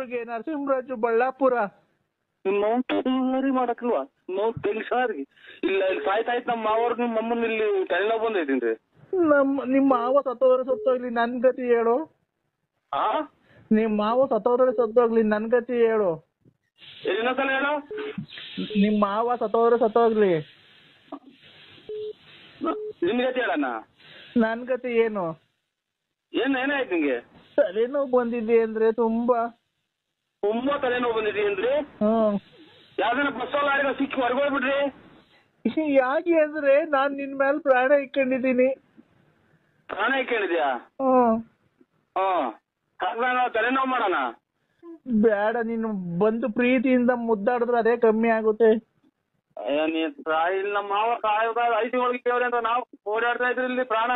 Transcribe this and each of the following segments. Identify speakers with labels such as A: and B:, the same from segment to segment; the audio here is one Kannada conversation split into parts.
A: ಊರಿಗೆ ನರಸಿಂಹರಾಜು ಬಳ್ಳಾಪುರ.
B: ನೋವು ಮಾಡಕ್ಲ್ವಾ ನೋವು ತೆಗಿಸಾರಿ ಇಲ್ಲ ಇಲ್ಲಿ ಸಾಯ್ತಾಯ್ತು. ನಮ್ಮ ಮಾವರು ನಿಮ್ಮ ಅಮ್ಮನ ಇಲ್ಲಿ ತಲೆನೋವು ಬಂದೈತಿ.
A: ನಿಮ್ಮ ಮಾವ ಸತ್ತೋಗ್ಲಿ ನನ್ ಗತಿ ಹೇಳು. ನಿಮ್ ಮಾವ ಸತ್ತೋಗ್ಲಿ ನನ್ ಗತಿ ಹೇಳು.
B: ಇನ್ನೊಂದ್ಸಲ ಹೇಳು.
A: ನಿಮ್ ಮಾವ ಸತ್ತೋಗ್ಲಿ
B: ನಿನ್ ಗತಿ ಹೇಳಣ್ಣ.
A: ನನ್ ಗತಿ ಏನು?
B: ಏನಾಯ್ತು ನಿಂಗೆ?
A: ತಲೆನೋವು ಬಂದಿದೆ ಅಂದ್ರೆ ತುಂಬಾ
B: ತಲೆನೋವು ಬಂದಿದೆ ಅಂದ್ರೆ ಯಾವ್ದಾರ ಬಸ್ ಲಾರಿಗ ಸಿಕ್ಕಿ ಹೊರಗೋಗ್ಬಿಟ್ರಿ?
A: ಯಾಕೆ ಅಂದ್ರೆ ನಾನ್ ನಿನ್ ಮೇಲೆ ಪ್ರಾಣ ಇಟ್ಕೊಂಡಿದ್ದೀನಿ.
B: ಪ್ರಾಣ ಇಟ್ಕೊಂಡಿದ್ಯಾ? ತಲೆನೋವು ಮಾಡೋಣ.
A: ಬೇಡ, ನೀನು ಬಂದು ಪ್ರೀತಿಯಿಂದ ಮುದ್ದಾಡಿದ್ರೆ ಅದೇ ಕಮ್ಮಿ ಆಗುತ್ತೆ.
B: ನಮ್ಮ ಮಾವ 5 ತಿಂಗಳಿಗೆ ಕೇವ್ರಿ ಅಂತ ನಾವು ಓಡಾಡ್ತಾ ಇದ್ರಿ. ಇಲ್ಲಿ ಪ್ರಾಣ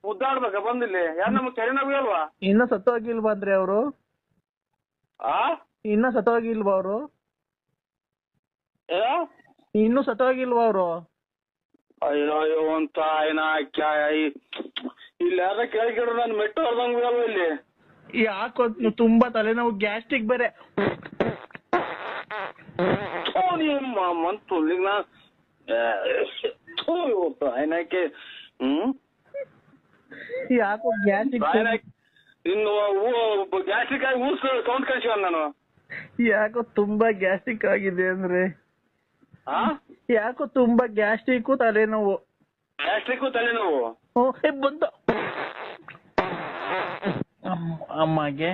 B: ಮುದ್ದಾಡ್ಬೇಕ ಬಂದಿಲ್ಲಿ? ಯಾರು ನಮ್ಗೆ ತಲೆನೋವು ಅಲ್ವಾ?
A: ಇನ್ನ ಸತ್ತೋಗಿಲ್ವಾ ಅಂದ್ರೆ ಅವರು? ಇನ್ನ ಸತ್ತೋಗಿಲ್ವಾ ಅವರು? ಇನ್ನು ಸತ್ತೋಗಿಲ್ವಾ ಅವರು?
B: ಅಯ್ಯೋ ಅಂತ ಇಲ್ಲಿ ಯಾರ ಕೇಳಿದ್ರು ನಾನು ಮೆಟ್ಟು ಹೊರದಂಗ ಇಲ್ಲಿ.
A: ಯಾಕೋ ತುಂಬಾ ತಲೆನೋವು, ಗ್ಯಾಸ್ಟ್ರಿಕ್ ಬೇರೆ. ಯಾಕೋ ಗ್ಯಾಸ್ಟ್ರಿಕ್
B: ಇನ್ನು ಗ್ಯಾಸ್ಟ್ರಿಕ್ ಆಗಿ ಸೌಂಡ್ ಕಳ್ಸಿವ ನಾನು.
A: ಯಾಕೋ ತುಂಬಾ ಗ್ಯಾಸ್ಟ್ರಿಕ್ ಆಗಿದೆ ಅಂದ್ರೆ? ಯಾಕೋ ತುಂಬಾ ಗ್ಯಾಸ್ಟ್ರಿಕ್ ತಲೆನೋವು. ಬಂದ ಅಮ್ಮಗೆ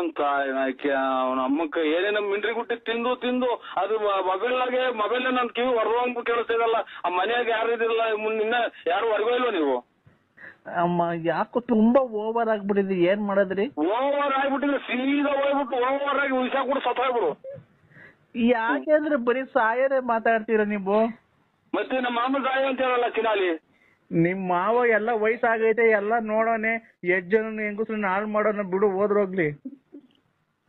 B: ಅಂತ ಅವನ ಅಮ್ಮಕ್ಕ ಏನೇನ ಮಿಂಡ್ರಿ ಗುಟ್ಟಿ ತಿಂದು ಅದು ಮೊಬೈಲ್ ನನ್ ಕಿವಿ ಹೊರವಂಗ್ ಕೇಳಿಸ್ತಿದಲ್ಲ. ಆ ಮನೆಯಾಗ ಯಾರು ಇದಿಲ್ಲ, ನಿನ್ನ ಯಾರು ಹೊರಗೋ ಇಲ್ವ ನೀವು?
A: ಅಮ್ಮ ಯಾಕೋ ತುಂಬಾ ಓವರ್ ಆಗ್ಬಿಟ್ಟಿದೆ, ಏನ್ ಮಾಡೋದ್ರಿ?
B: ಓವರ್ ಆಗ್ಬಿಟ್ಟಿದ್ರೆ ಸೀದಾ ಹೋಗ್ಬಿಟ್ಟು ಓವರ್ ಆಗಿ ವಿಷ ಕೂಡ ಸತ್ತೋಗ್ಬಿಡು.
A: ಯಾಕೆ ಅಂದ್ರೆ ಬರೀ ಸಾಯರೇ ಮಾತಾಡ್ತೀರ ನೀವು.
B: ಮತ್ತೆ ನಮ್ಮ ಮಾಮ ಸಾಯ ಅಂತ ಹೇಳಲ್ಲ ಚಿನಾಲಿ.
A: ನಿಮ್ ಮಾವ ಎಲ್ಲ ವಯಸ್ಸಾಗೈತೆ, ಎಲ್ಲ ನೋಡೋನೆ, ಜನ ಹೆಂಗಸ್ರನ್ನ ಹಾಳು ಮಾಡೋಣ ಬಿಡು, ಹೋದ್ರೋಗ್ಲಿ.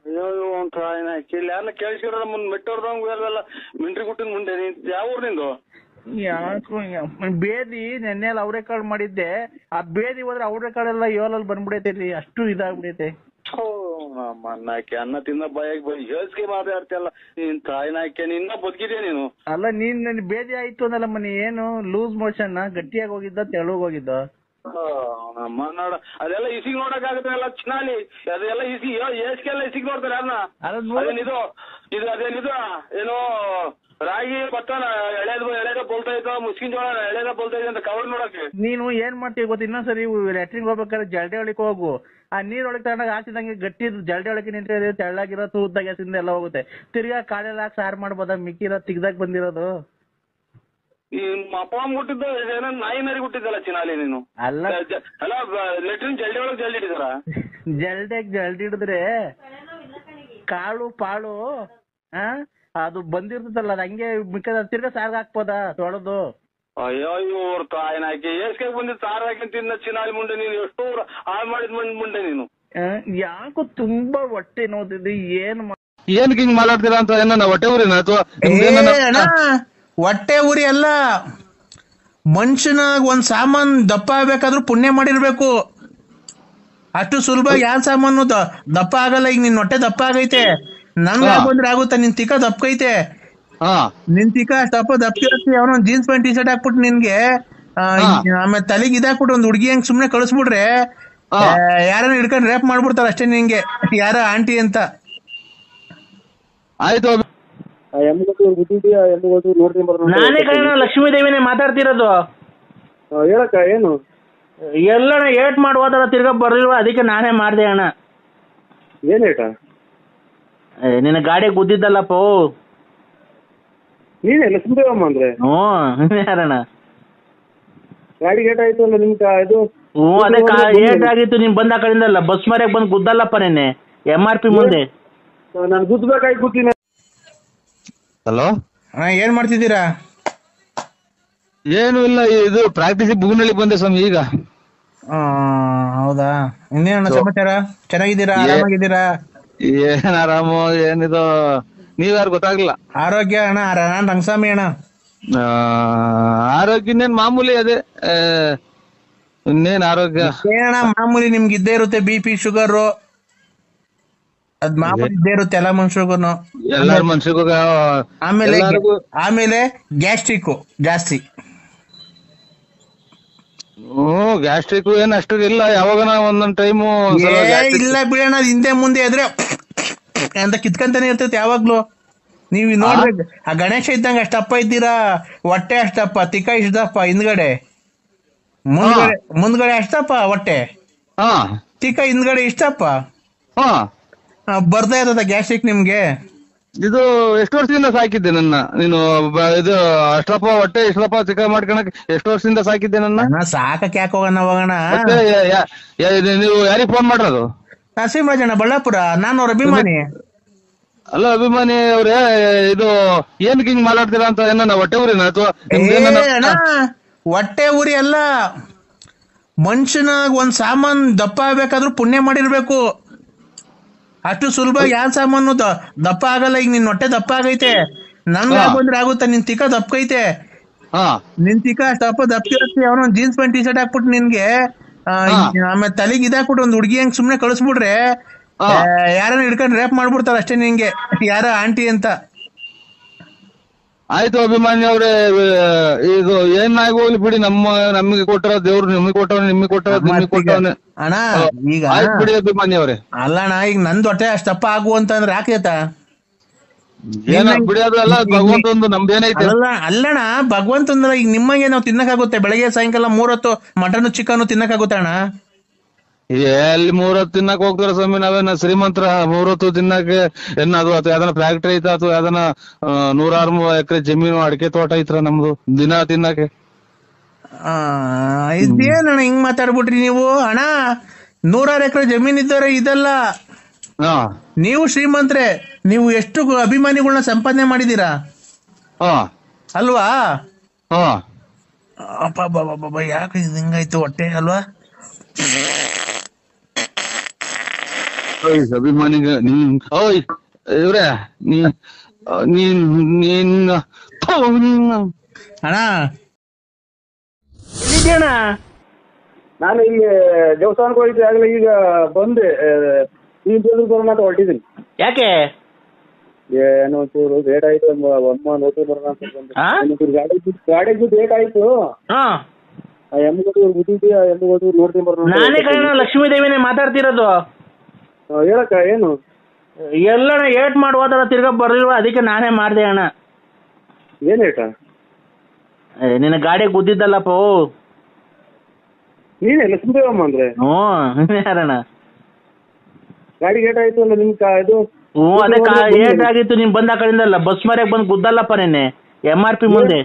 B: ಅಯ್ಯೋ ಅಂತ ಇಲ್ಲಿ ಯಾರನ್ನ ಕೇಳಿಸಿರೋ ಮುಂದ್ ಮೆಟ್ಟೋರ್ದಂಗೆಲ್ಲ ಮಿಂಟ್ರಿ ಗುಟ್ಟಿನ ಮುಂದೆ. ಯಾವ ಊರಿನಿಂದು?
A: ಯಾಕೋ ಬೇದಿ ನೆನ್ನೆಲ್ಲ ಅವರೆಕಾಳು ಮಾಡಿದ್ದೆ. ಆ ಬೇದಿ ಹೋದ್ರೆ ಅವರೆಕಾಳೆಲ್ಲ ಏಳಲ್ಲಿ ಬಂದ್ಬಿಡೈತೆ, ಅಷ್ಟು ಇದಾಗ್ಬಿಡೈತೆ.
B: ನಾಕೆ ಅನ್ನ ತಿನ್ನ ಬಾಯಾಗಿ ಹೇಳ್ಸ್ಕೆ ಮಾತಾಡ್ತಿಯಲ್ಲ ನೀನ್ ತಾಯಿನಾಕೆ. ನಿನ್ನ ಬದುಕಿದ್ಯಾ ನೀನು?
A: ಅಲ್ಲ ನೀನ್ ನನ್ ಬೇದಿ ಆಯ್ತು ಅನ್ನಲ್ಲ ಮನಿ. ಏನು ಲೂಸ್ ಮೋಷನ್, ಗಟ್ಟಿಯಾಗಿ ಹೋಗಿದ್ದ ತೆಳುಗ್ ಹೋಗಿದ್ದ?
B: ನೋಡ ಅದೆಲ್ಲ ಇಸಿಗ್ ನೋಡಕ್ ಆಗುತ್ತಲ್ಲ ಚಿನಾಲಿ. ಅದೆಲ್ಲ ಇಸಿ ಏಸ್ಗೆಲ್ಲ ಇಸಿಗ್ ನೋಡ್ತಾರೆ ಯಾರನ್ನ? ಅದೇನಿದು ಅದೇನಿದು ಏನೋ ರಾಗಿ ಭತ್ತ ಎಳೆದ ಬೋಲ್ತಾ ಇತ್ತು, ಮುಸ್ಕಿನ್ ಜೋಳ ಎಳೆದ ಬೋಲ್ತಾ ಇದೆ ಅಂತ ಕವರ್ ನೋಡಕ್ಕೆ. ನೀನು
A: ಏನ್ ಮಾಡ್ತೀವಿ ಗೊತ್ತ? ಇನ್ನೊಂದ್ಸರಿ ಲ್ಯಾಟ್ರಿನ್ ಹೋಗ್ಬೇಕಾದ್ರೆ ಜಲ್ಡೆ ಒಳಗೆ ಹೋಗು. ಆ ನೀರೊಳಗೆ ತಗೊಂಡಾಗ ಹಾಕಿದಂಗೆ ಗಟ್ಟಿ ಜಲ್ಡೆ ಒಳಗೆ ನಿಂತಿರೋದು ತೆಳ್ಳಾಗಿರೋ ತೂದ್ದಾಗ ಎಲ್ಲ ಹೋಗುತ್ತೆ. ತಿರ್ಗಾ ಕಾಳೆಲ್ಲ ಹಾಕಿ ಸಾರು ಮಾಡ್ಬೋದ? ಮಿಕ್ಕಿರೋ ತಿಗ್ದಾಗ ಬಂದಿರೋದು
B: ಅಪ್ಪ ಮುಟ್ಟಿದ್ದ ಏನೋ ನಾಯಿ ಮರಿ ಹುಟ್ಟಿದ್ದಲ್ಲ ಚಿನಾಲಿ ನೀನು.
A: ಅಲ್ಲ
B: ಲೆಟ್ರಿನ್ ಜಲ್ಡಿ ಒಳಗೆ ಜಲ್ಡಿ ಹಿಡಿದಾರ?
A: ಜಲ್ಡಿ ಹಿಡಿದ್ರೆ ಕಾಳು ಪಾಳು ಅದು ಬಂದಿರ್ತದಲ್ಲ, ಅದು ಹಂಗೆ ಮಿಕ್ಕದ ತಿರ್ಗಾ ಸಾರ್ಗ ಹಾಕ್ಬೋದ ತೊಳೆದು?
B: ಅಯ್ಯೋ ಇವ್ರ ತಾಯಿನಾಕಿ ಏಸ್ಕೆ ಬಂದಿದ್ದು ಸಾರ್ ಹಾಕಿ ತಿನ್ನ ಚಿನಾಲಿ ಮುಂಡೆ. ನೀನು ಎಷ್ಟು ಹಾಳು ಮಾಡಿದ್ ಮುಂಡೆ ನೀನು.
A: ಯಾಕೋ ತುಂಬಾ ಹೊಟ್ಟೆ ನೋದಿದೆ.
B: ಏನಕ್ಕೆ ಹಿಂಗ್ ಮಾತಾಡ್ತೀರಾ ಅಂತ? ಏನ ಹೊಟ್ಟೆ ಊರಿನ ಅಥವಾ
C: ಹೊಟ್ಟೆ ಊರಿ ಅಲ್ಲ, ಮನುಷ್ಯನಾಗ ಒಂದ್ ಸಾಮಾನ್ ದಪ್ಪ ಆಗ್ಬೇಕಾದ್ರೂ ಪುಣ್ಯ ಮಾಡಿರ್ಬೇಕು. ಅಷ್ಟು ಸುಲಭ ಯಾವ ಸಾಮಾನು ದಪ್ಪ ಆಗಲ್ಲ. ಈಗ ನಿನ್ ಹೊಟ್ಟೆ ದಪ್ಪ ಆಗೈತೆ, ನಂಗ ಬಂದ್ರೆ ಆಗುತ್ತಾ? ನಿನ್ ತಿಕ್ಕ ದಪ್ಪಕೈತೆ, ನಿನ್ ತಿಕ್ಕ ದಪ್ಪ ಅವನ ಜೀನ್ಸ್ ಪ್ಯಾಂಟ್ ಟಿ ಶರ್ಟ್ ಹಾಕ್ಬಿಟ್ಟು ನಿನ್ಗೆ ಆಮೇಲೆ ತಲೆಗೆ ಇದಾಕ್ಬಿಟ್ಟು ಒಂದ್ ಹುಡ್ಗಿ ಹಂಗ್ ಸುಮ್ನೆ ಕಳಿಸ್ಬಿಟ್ರೆ ಯಾರನ್ನ ಹಿಡ್ಕೊಂಡ್ ರೇಪ್ ಮಾಡ್ಬಿಡ್ತಾರ ಅಷ್ಟೇ ನಿಂಗೆ, ಯಾರ ಆಂಟಿ ಅಂತ.
B: ಆಯ್ತು,
A: ನಾನೇ ಕಣ ಲಕ್ಷ್ಮೀ ದೇವಿನೇ ಮಾತಾಡ್ತಿರೋದು.
B: ಹೇಳಕ್ಕ ಏನು?
A: ಎಲ್ಲಣ್ಣ ಏಟ್ ಮಾಡಿ ಹೋದಲ್ಲ, ತಿರ್ಗಾ ಬರ್ಲಿಲ್ವ, ಅದಕ್ಕೆ ನಾನೇ ಮಾಡ್ದೆ ಅಣ್ಣ.
B: ಏನ್ ಏಟ?
A: ನಿನ್ನ ಗಾಡಿ ಗುದ್ದಿದ್ದಲ್ಲಪ್ಪ.
B: ನೀನೇ ಲಕ್ಷ್ಮೀ ದೇವಮ್ಮ ಅಂದ್ರೆ?
A: ಯಾರಣ್ಣ?
B: ಗಾಡಿ ಏಟ್ ಆಯ್ತು ಅಲ್ಲ ನಿಮ್ ಇದು?
A: ಅದೇ ಏಟ್ ಆಗಿತ್ತು, ನೀನ್ ಬಂದ ಕಡೆಯಿಂದಲ್ಲ ಬಸ್ ಮರ್ಯಾಗ ಬಂದು ಗುದ್ದಲ್ಲಪ್ಪ ನೆನ್ನೆ MRP ಮುಂದೆ.
B: ನಾನು ಗುದ್ದಬೇಕಾಗಿ ಕೂತೀನಿ.
C: ಹಲೋ, ಏನ್ ಮಾಡ್ತಿದ್ದೀರಾ?
B: ಏನು ಇಲ್ಲ, ಇದು ಪ್ರಾಕ್ಟೀಸ್ ಬುಗುನಳ್ಳಿ ಬಂದೆ ಸ್ವಾಮಿ ಈಗ.
C: ಹೌದಾ? ಇನ್ನೇನ ಸಮಾಚಾರ? ಚೆನ್ನಾಗಿದ್ದೀರಾ? ಆರಾಮಾಗಿದ್ದೀರಾ?
B: ಏನ್ ಆರಾಮು, ಏನಿದು ನೀವ್ಯಾರು ಗೊತ್ತಾಗ್ಲಿಲ್ಲ.
C: ಆರೋಗ್ಯ ಅಣ್ಣ? ನಾನ್ ರಂಗಸ್ವಾಮಿ ಅಣ್ಣ.
B: ಆರೋಗ್ಯ ಇನ್ನೇನ್ ಮಾಮೂಲಿ, ಅದೇ ಇನ್ನೇನ್ ಆರೋಗ್ಯ
C: ಏನಣ್ಣ ಮಾಮೂಲಿ, ನಿಮ್ಗೆ ಇದ್ದೇ ಇರುತ್ತೆ. BP ಶುಗರ್ ಅದ್ ಮಾಮೂಲಿ ಇದ್ದೇ ಇರುತ್ತೆ ಎಲ್ಲ ಮನುಷ್ಯರಿಗೂನು.
D: ಎಲ್ಲಾರ ಮನ್ಸಿಗೂ
C: ಆಮೇಲೆ ಗ್ಯಾಸ್ಟ್ರಿಕ್ ಜಾಸ್ತಿ.
D: ಗ್ಯಾಸ್ಟ್ರಿಕ್ ಏನ್ ಅಷ್ಟು ಇಲ್ಲ, ಯಾವಾಗ ಒಂದೊಂದ್ ಟೈಮು
C: ಇಲ್ಲ ಬಿಡೋಣ, ಹಿಂದೆ ಮುಂದೆ ಇದ್ರೆ ಅಂತ ಕಿತ್ಕಂತಾನೆ ಇರ್ತೈತೆ ಯಾವಾಗ್ಲೂ. ನೀವ್ ನೋಡ್ಬೇಕು, ಆ ಗಣೇಶ ಇದ್ದಂಗ ಅಷ್ಟಪ್ಪ ಇದ್ದೀರಾ, ಹೊಟ್ಟೆ ಅಷ್ಟಪ್ಪ, ತಿಕ್ಕ ಇಷ್ಟಪ್ಪ, ಹಿಂದ್ಗಡೆ ಮುಂದ್ಗಡೆ ಅಷ್ಟಪ್ಪ ಹೊಟ್ಟೆ, ತಿಕ್ಕ ಹಿಂದ್ಗಡೆ ಇಷ್ಟಪ್ಪ. ಬರ್ತಾ ಇರ್ತದ ಗ್ಯಾಸ್ಟ್ರಿಕ್ ನಿಮ್ಗೆ.
D: ಇದು ಎಷ್ಟು ವರ್ಷದಿಂದ ಸಾಕಿದ್ದೆ ನನ್ನ ನೀನು? ಇದು ಅಷ್ಟಪ್ಪ ಹೊಟ್ಟೆ ಇಷ್ಟಪ್ಪ ಚಿಕ್ಕ ಮಾಡ್ಕೊಳಕ್ ಎಷ್ಟು ವರ್ಷದಿಂದ ಸಾಕಿದ್ದೆ ನನ್ನ?
C: ಸಾಕಕ್ ಯಾಕೆ ಹೋಗೋಣ ಹೋಗೋಣ.
D: ನೀವು ಯಾರಿಗೆ ಫೋನ್ ಮಾಡ್ರದು?
C: ನರಸಿಂಹರಾಜಣ್ಣ ಬಳ್ಳಾಪುರ, ನಾನು ಅವ್ರ ಅಭಿಮಾನಿ.
D: ಅಲ್ಲ ಅಭಿಮಾನಿ ಅವ್ರೆ, ಇದು ಏನಕ್ಕೆ ಹಿಂಗ್ ಮಾತಾಡ್ತೀರಾ ಅಂತ? ಏನ ಹೊಟ್ಟೆ ಊರಿನ ಅಥವಾ
C: ಹೊಟ್ಟೆ ಊರಿ ಅಲ್ಲ, ಮನುಷ್ಯನಾಗ ಒಂದ್ ಸಾಮಾನ್ ದಪ್ಪ ಆಗ್ಬೇಕಾದ್ರೂ ಪುಣ್ಯ ಮಾಡಿರ್ಬೇಕು. ಅಷ್ಟು ಸುಲಭ ಯಾವ ಸಾಮಾನು ದಪ್ಪ ಆಗಲ್ಲ. ಈಗ ನಿನ್ ಹೊಟ್ಟೆ ದಪ್ಪ ಆಗೈತೆ, ನನ್ಗೆ ಬಂದ್ರೆ ಆಗುತ್ತ. ನಿನ್ ತಿಕ್ಕ ದಪ್ಪಕೈತೆ, ನಿನ್ ತಿಕ್ಕ ದಪ್ಪ ಅವನ ಜೀನ್ಸ್ ಪ್ಯಾಂಟ್ ಟಿ ಶರ್ಟ್ ಹಾಕ್ಬಿಟ್ಟು ನಿನ್ಗೆ ಆಮೇಲೆ ತಲೆಗೆ ಇದಾಕ್ಬಿಟ್ಟು ಒಂದ್ ಹುಡ್ಗಿ ಹಂಗ್ ಸುಮ್ನೆ ಕಳಿಸ್ಬಿಡ್ರೆ ಯಾರನ್ನ ಹಿಡ್ಕೊಂಡು ರೇಪ್ ಮಾಡ್ಬಿಡ್ತಾರ ಅಷ್ಟೇ ನಿಂಗೆ, ಯಾರ ಆಂಟಿ ಅಂತ.
D: ಆಯ್ತು ಅಭಿಮಾನಿ ಅವ್ರೆ, ಇದು ಏನಾಗಿ ಹೋಗ್ಲಿ ಬಿಡಿ. ನಮಗೆ ಕೊಟ್ಟರ ದೇವ್ರು ನಿಮಗೆ ಕೊಟ್ಟವ, ನಿಮಗೆ ಕೊಟ್ಟವ ನಿಮಗೆ ಕೊಟ್ಟವನೆ
C: ಅಣ್ಣ. ಈಗ
D: ಬಿಡಿ ಅಭಿಮಾನಿ ಅವ್ರೆ.
C: ಅಲ್ಲಣ್ಣ, ಈಗ ನಂದ್ ಹೊಟ್ಟೆ ಅಷ್ಟಪ್ಪ ಆಗು ಅಂತಂದ್ರೆ ಯಾಕೇತ
D: ಬಿಡಿ, ಅದು ಎಲ್ಲ ಭಗವಂತಂದು ನಮ್ದೇನೈತೆ.
C: ಅಲ್ಲಣ್ಣ, ಭಗವಂತಂದ್ರ ಈಗ ನಿಮಗೆ ನಾವು ತಿನ್ನಕ್ಕಾಗುತ್ತೆ? ಬೆಳಗ್ಗೆ ಸಾಯಂಕಾಲ 3 ಹೊತ್ತು ಮಟನ್ ಚಿಕನ್ ತಿನ್ನಕ್ಕಾಗುತ್ತೆ ಅಣ್ಣ?
D: ಎಲ್ಲಿ 3 ಹೊತ್ತು ತಿನ್ನಕ್ ಹೋಗ್ತಾರ ಸ್ವಾಮಿ? ನಾವೇನ ಶ್ರೀಮಂತರ 3 ಹೊತ್ತು ತಿನ್ನಕ್ಕೆ? ಏನಾದ್ರು ಅಥವಾ ಯಾವ್ದನ ಫ್ಯಾಕ್ಟ್ರಿ ಐತಾ ಅಥವಾ ಯಾವ್ದನ 100 ಎಕರೆ ಜಮೀನು ಅಡಿಕೆ ತೋಟ ಐತ್ರ ನಮ್ದು ದಿನ ತಿನ್ನಕ್ಕೆ?
C: ಇದೇನಣ್ಣ ಹಿಂಗ್ ಮಾತಾಡ್ಬಿಟ್ರಿ ನೀವು? ಅಣ್ಣ 100 ಎಕರೆ ಜಮೀನ್ ಇದ್ದಾರೆ ಇದಲ್ಲ. ನೀವು ಶ್ರೀಮಂತ್ರೆ, ನೀವು ಎಷ್ಟು ಅಭಿಮಾನಿಗಳನ್ನ ಸಂಪಾದನೆ ಮಾಡಿದೀರಾ ಅಲ್ವಾ? ಯಾಕೆ ಹಿಂಗಾಯ್ತು ಹೊಟ್ಟೆ ಅಲ್ವಾ?
D: ಅಭಿಮಾನಿಗೆ ಇವ್ರೆ
C: ಅಣ್ಣ ಎಲ್ಲಿದ್ಯಣ್ಣ?
B: ನಾನು ಇಲ್ಲಿ ದೇವಸ್ಥಾನಕ್ಕೆ ಹೋಗಿದ್ದೆ, ಆಗ್ಲೇ ಈಗ ಬಂದೆ. ಬರೋಣ ಅಂತ ಹೊರಟಿದ್ದೀನಿ.
C: ಯಾಕೆ?
B: ಏನೋ ಚೂರು ಲೇಟ್ ಆಯ್ತು, ಅಮ್ಮ ನೋಟಿ ಬರೋಣ ಅಂತ ಬಂದೆ. ಗಾಡಿಗೆ ಲೇಟ್ ಆಯ್ತು. ನೋಡ್ತೀನಿ ಬರೋಣ.
C: ನಾನೇ ಕಣ ಲಕ್ಷ್ಮೀ ದೇವಿನೇ ಮಾತಾಡ್ತಿರೋದು.
B: ಹೇಳಕ್ಕ ಏನು?
C: ಎಲ್ಲಣ್ಣ ಏಟ್ ಮಾಡುವುದಲ್ಲ ತಿರ್ಗಾ ಬರ್ಲಿಲ್ವ, ಅದಕ್ಕೆ ನಾನೇ ಮಾಡ್ದೆ ಅಣ್ಣ.
B: ಏನ್ ಏಟ?
C: ನಿನ್ನ ಗಾಡಿ ಗುದ್ದಿದ್ದಲ್ಲಪ್ಪ.
B: ನೀನೇ ಲಕ್ಷ್ಮೀದೇವಮ್ಮ ಅಂದ್ರೆ?
C: ಯಾರಣ್ಣ?
B: ಗಾಡಿ ಏಟ್ ಆಯ್ತು ಅಲ್ಲ ನಿಮ್ ಇದು?
C: ಅದೇ ಏಟ್ ಆಗಿತ್ತು, ನೀನ್ ಬಂದ ಆ ಕಡೆಯಿಂದಲ್ಲ ಬಸ್ ಮರ್ಯಾಗ ಬಂದು ಗುದ್ದಲ್ಲಪ್ಪ ನೆನ್ನೆ MRP ಮುಂದೆ.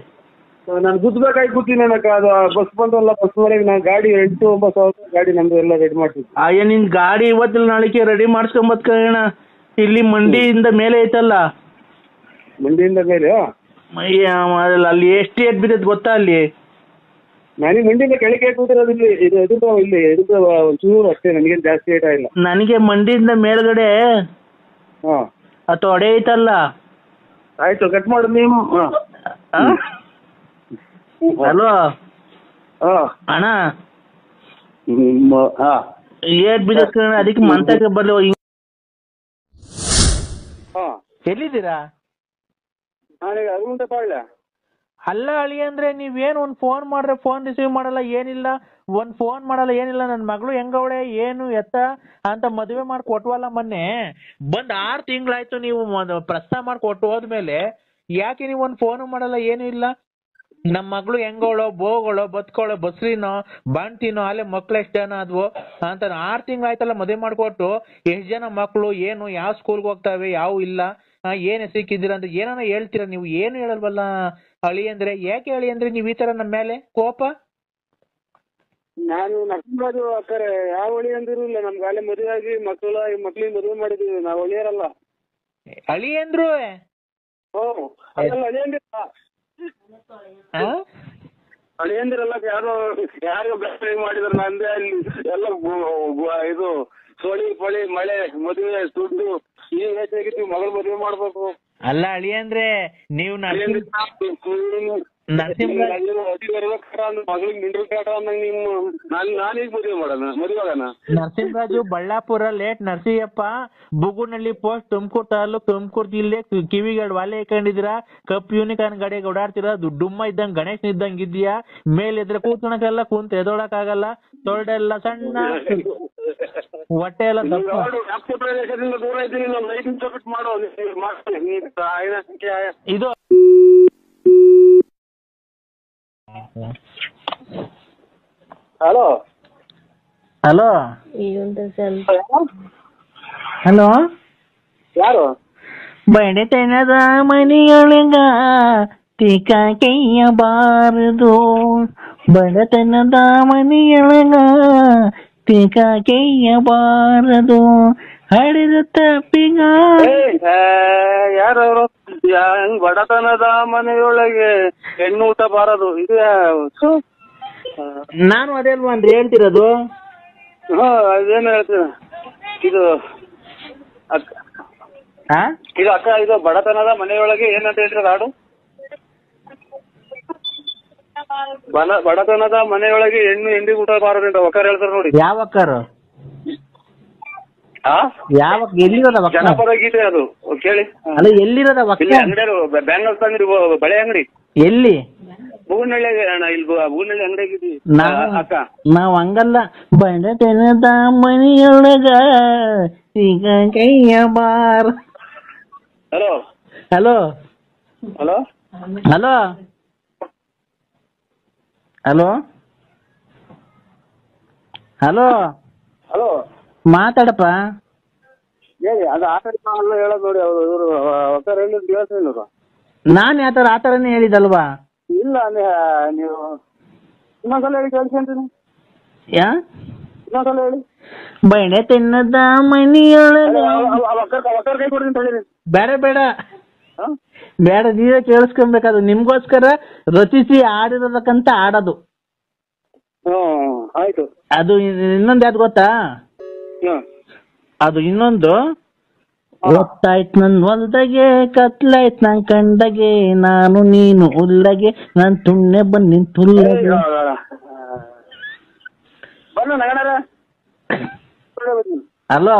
B: ನಾನು ಗುದ್ದಬೇಕಾಗಿ ಕೂತೀನಿ ಅಕ್ಕ. ಅದು ಬಸ್ ಬಂದಲ್ಲ, ಬಸ್ ವರೆಗೆ ನಾನು ಗಾಡಿ 8-9 ಸಾವಿರ ಗಾಡಿ ನಮ್ದು ಎಲ್ಲ ರೆಡಿ ಮಾಡ್ತೀನಿ.
C: ಅಯ್ಯ ನಿನ್ ಗಾಡಿ ಇವತ್ತಿಲ್ಲ ನಾಳೆಗೆ ರೆಡಿ ಮಾಡಿಸ್ಕೊಂಬತ್ ಕಣ. ಇಲ್ಲಿ ಮಂಡಿಯಿಂದ ಮೇಲೆ ಐತಲ್ಲ.
B: ಮಂಡಿಯಿಂದ ಮೇಲೆ?
C: ಅಲ್ಲಿ ಎಷ್ಟು ಏಟ್ ಬಿದ್ದೈತೆ ಗೊತ್ತಾ ಅಲ್ಲಿ?
B: ನನಗೆ ಮಂಡಿಯಿಂದ ಕೆಳಗೆ ಕೂತಿರೋದು ಇಲ್ಲಿ. ಇದು ಒಂಚೂರು ಅಷ್ಟೇ, ನನಗೇನು ಜಾಸ್ತಿ ಏಟ ಇಲ್ಲ.
C: ನನಗೆ ಮಂಡಿಯಿಂದ ಮೇಲ್ಗಡೆ ತೊಡೆ ಐತಲ್ಲ.
B: ಆಯ್ತು, ಕಟ್ ಮಾಡು ನೀವು.
C: ಅಲ್ವಾ ಅಣ್ಣ? ಏಟ್ ಬಿದ್ದೈತೆ ಕಣ, ಅದಕ್ಕೆ ಮಂತಕ್ಕೆ ಬರ್ಲಿ. ಎಲ್ಲಿದ್ದೀರಾ? ಅಲ್ಲ ಅಳಿ ಅಂದ್ರೆ ನೀವೇನು ಒಂದ್ ಫೋನ್ ಮಾಡ್ರೆ ಫೋನ್ ರಿಸೀವ್ ಮಾಡಲ್ಲ, ಏನಿಲ್ಲ. ಒಂದ್ ಫೋನ್ ಮಾಡಲ್ಲ, ಏನಿಲ್ಲ. ನನ್ ಮಗಳು ಹೆಂಗವಳೆ ಏನು ಎತ್ತ ಅಂತ ಮದುವೆ ಮಾಡಿ ಕೊಟ್ವಲ್ಲ ಮೊನ್ನೆ. ಬಂದ್ 6 ತಿಂಗಳಾಯ್ತು. ನೀವು ಪ್ರಸ್ತಾವ ಮಾಡಿ ಕೊಟ್ಟು ಹೋದ್ಮೇಲೆ ಯಾಕೆ ನೀವು ಒಂದ್ ಫೋನು ಮಾಡಲ್ಲ, ಏನು ಇಲ್ಲ. ನಮ್ ಮಗಳು ಹೆಂಗೋಳೋ, ಬೋಗಳೋ, ಬತ್ಕೊಳ್ಳೋ, ಬಸ್ರಿನೋ, ಬಾಣ್ತಿನೋ, ಅಲ್ಲೇ ಮಕ್ಳು ಎಷ್ಟ್ ಜನ ಆದ್ವು ಅಂತ 6 ತಿಂಗಳಾಯ್ತಲ್ಲ ಮದುವೆ ಮಾಡ್ಕೊಟ್ಟು. ಎಷ್ಟ್ ಜನ ಮಕ್ಳು, ಏನು, ಯಾವ ಸ್ಕೂಲ್ಗೆ ಹೋಗ್ತಾವೆ, ಯಾವ ಇಲ್ಲ, ಏನ್ ಸಿಕ್ಕಿದ್ದೀರಾ ಅಂತ ಏನಾನ ಹೇಳ್ತೀರಾ ನೀವು? ಏನು ಹೇಳಲ್ವಲ್ಲ ಅಳಿ ಅಂದ್ರೆ. ಯಾಕೆ ಅಳಿ ಅಂದ್ರೆ ನೀವ್ ಈ ತರ ನಮ್ಮ ಮೇಲೆ ಕೋಪ?
B: ನಾನು ನರ್ಸಿಂಗ್ರಾಜು ಅಕ್ಕರೆ ಯಾವ ಹೊಳಿ ಅಂದಿರು ಇಲ್ಲ. ನಮ್ಗೆ ಅಲ್ಲೇ ಮದುವೆ ಆಗಿ ಮಕ್ಳಿಗೆ ಮದುವೆ ಮಾಡಿದೀವಿ. ನಾವು ಹೊಳಿಯರಲ್ಲ.
C: ಅಳಿ ಅಂದ್ರು
B: ಅಳಿಯಂದಿರಲ್ಲ. ಯಾರು ಬೇರೆ ಮಾಡಿದ್ರು ನಂದೇ. ಅಲ್ಲಿ ಎಲ್ಲ ಇದು ಸೋಳಿ ಪಳಿ ಮಳೆ ಮದುವೆ ದುಡ್ಡು ಈಗ ಹೆಚ್ಚಾಗಿತ್ತು. ಮಗಳು ಮದುವೆ ಮಾಡ್ಬೇಕು.
C: ಅಲ್ಲ ಅಳಿ ಅಂದ್ರೆ ನೀವು
A: ನರಸಿಂಹರಾಜ್
B: ಮಗಳಿಗೆ ಮಿಂಡ್ರಲ್ ಕಾಟ ಅನ್ನಂಗ್ ನಾನೀಗ ಮದುವೆಗನ
A: ನರಸಿಂಹರಾಜು ಬಳ್ಳಾಪುರ ಲೇಟ್ ನರಸಿಂಹಪ್ಪ ಬುಗುನಹಳ್ಳಿ ಪೋಸ್ಟ್ ತುಮಕೂರು ತಾಲೂಕ್ ತುಮಕೂರು ಜಿಲ್ಲೆ ಕಿವಿಗಳು ವಾಲೆ ಹಾಕೊಂಡಿದ್ದೀರಾ ಕಪ್ ಯೂನಿಕಾರ್ನ್ ಗಾಡಿಗೆ ಓಡಾಡ್ತೀರಾ ಡುಮ್ಮ ಇದ್ದಂಗ್ ಗಣೇಶ್ ಇದ್ದಂಗ್ ಇದೆಯಾ ಮೇಲೆದ್ರೆ ಕೂತ್ಕೊಳಕ್ಕೆಲ್ಲ ಕುಂತ ಎದೊಳಕ್ ಆಗಲ್ಲ ತೊಳ್ಡೆಲ್ಲ ಸಣ್ಣ ಹೊಟ್ಟೆ ಎಲ್ಲ
B: ದೂರ ಇದ್ದೀನಿ ಮಾಡೋ
A: ಇದು
B: ಹಲೋ
A: ಹಲೋ ಹಲೋ
B: ಯಾರು
A: ಬಡತನದ ಮನೆಯೊಳಗ ತೀಕ ಕೈಯಬಾರದು ಬಡತನದ ಮನೆಯೊಳಗ ತೀಕ ಕೈಯಬಾರದು ಹಡಿದ ತಪ್ಪಿಗ
B: ಯಾರು ಹೆಂಗ್ ಬಡತನದ ಮನೆಯೊಳಗೆ ಹೆಣ್ಣು ಊಟ ಬಾರದು ಇದು
A: ನಾನು ಅದೇ ಅಲ್ವಾ ಅಂದ್ರೆ ಹೇಳ್ತಿರೋದು.
B: ಅದೇನು ಹೇಳ್ತೀನಿ ಇದು ಇದು ಅಕ್ಕ ಇದು ಬಡತನದ ಮನೆಯೊಳಗೆ ಏನಂತ ಹೇಳ್ತಿರೋದು ಹಾಡು ಬಡತನದ ಮನೆಯೊಳಗೆ ಹೆಣ್ಣು ಹೆಂಡಿ ಊಟ ಬಾರದು ಒಕ್ಕಾರ ಹೇಳ್ತಾರೆ ನೋಡಿ.
A: ಯಾವ ಅಕ್ಕಾರು ಯಾವ ಎಲ್ಲಿರೋದ
B: ಜನಪದ ಗೀತೆ ಅದು ಕೇಳಿ.
A: ಅಲ್ಲ ಎಲ್ಲಿರೋದ
B: ಇಲ್ಲಿ ಅಂಗಡಿ ಬ್ಯಾಂಗಲ್ಸ್ ಅಂಗಡಿ ಬಳೆ ಅಂಗಡಿ
A: ಎಲ್ಲಿ
B: ಬೂನಳ್ಳಿ ಇಲ್ಲಿ ಬೂನಳ್ಳಿ ಅಂಗಡಿ ಅಕ್ಕ
A: ನಾವ್ ಹಂಗಲ್ಲ ಬಡತನದ ಮನೆಯೊಳಗ ಈಗ ಕೈಯ ಬಾರ.
B: Hello
A: hello
B: hello
A: hello hello hello
B: hello
A: ಮಾತಾಡಪ್ಪ.
B: ಹೇಳಿ ಅದು ಆ ಕಡೆ ಹೇಳೋದು ನೋಡಿ ಅವರು ಇವರು ಒಕ್ಕಾರ ಹೇಳಿದ್ ದಿವಸ ಹೇಳೋದು.
A: ನಾನ್ ಯಾತರ ಆತರನೇ ಹೇಳಿದಲ್ವಾ.
B: ಇಲ್ಲ ನೀವು ಇನ್ನೊಂದ್ಸಲ ಹೇಳಿ ಕೇಳ್ಕೊಂತೀನಿ. ಇನ್ನೊಂದ್ಸಲ ಹೇಳಿ
A: ಬಡತನದ ಮನೆಯೊಳಗ
B: ಒಕ್ಕರ್ ಕೈ ಕೊಡ್ತೀನಿ ತಗೊಳ್ಳಿ.
A: ಬೇಡ ಬೇಡ ಬೇಡ ನೀವೇ ಕೇಳಿಸ್ಕೊಬೇಕಾದ್ರು ನಿಮ್ಗೋಸ್ಕರ ರಚಿಸಿ ಆಡಿರೋದಕ್ಕಂತ ಆಡೋದು.
B: ಆಯ್ತು.
A: ಅದು ಇನ್ನೊಂದು ಯಾವ್ದು ಗೊತ್ತಾ ಅದು ಇನ್ನೊಂದು ಗೊತ್ತಾಯ್ತು ನನ್ ಹೊಲ್ದಾಗೆ ಕತ್ಲಾಯ್ತು ನನ್ ಕಂಡಗೆ ನಾನು ನೀನು ಉಲ್ಲಗೆ ನನ್ ತುಣ್ಣೆ ಬನ್ನಿ ತುಲ್ಲಗೆ. ಹಲೋ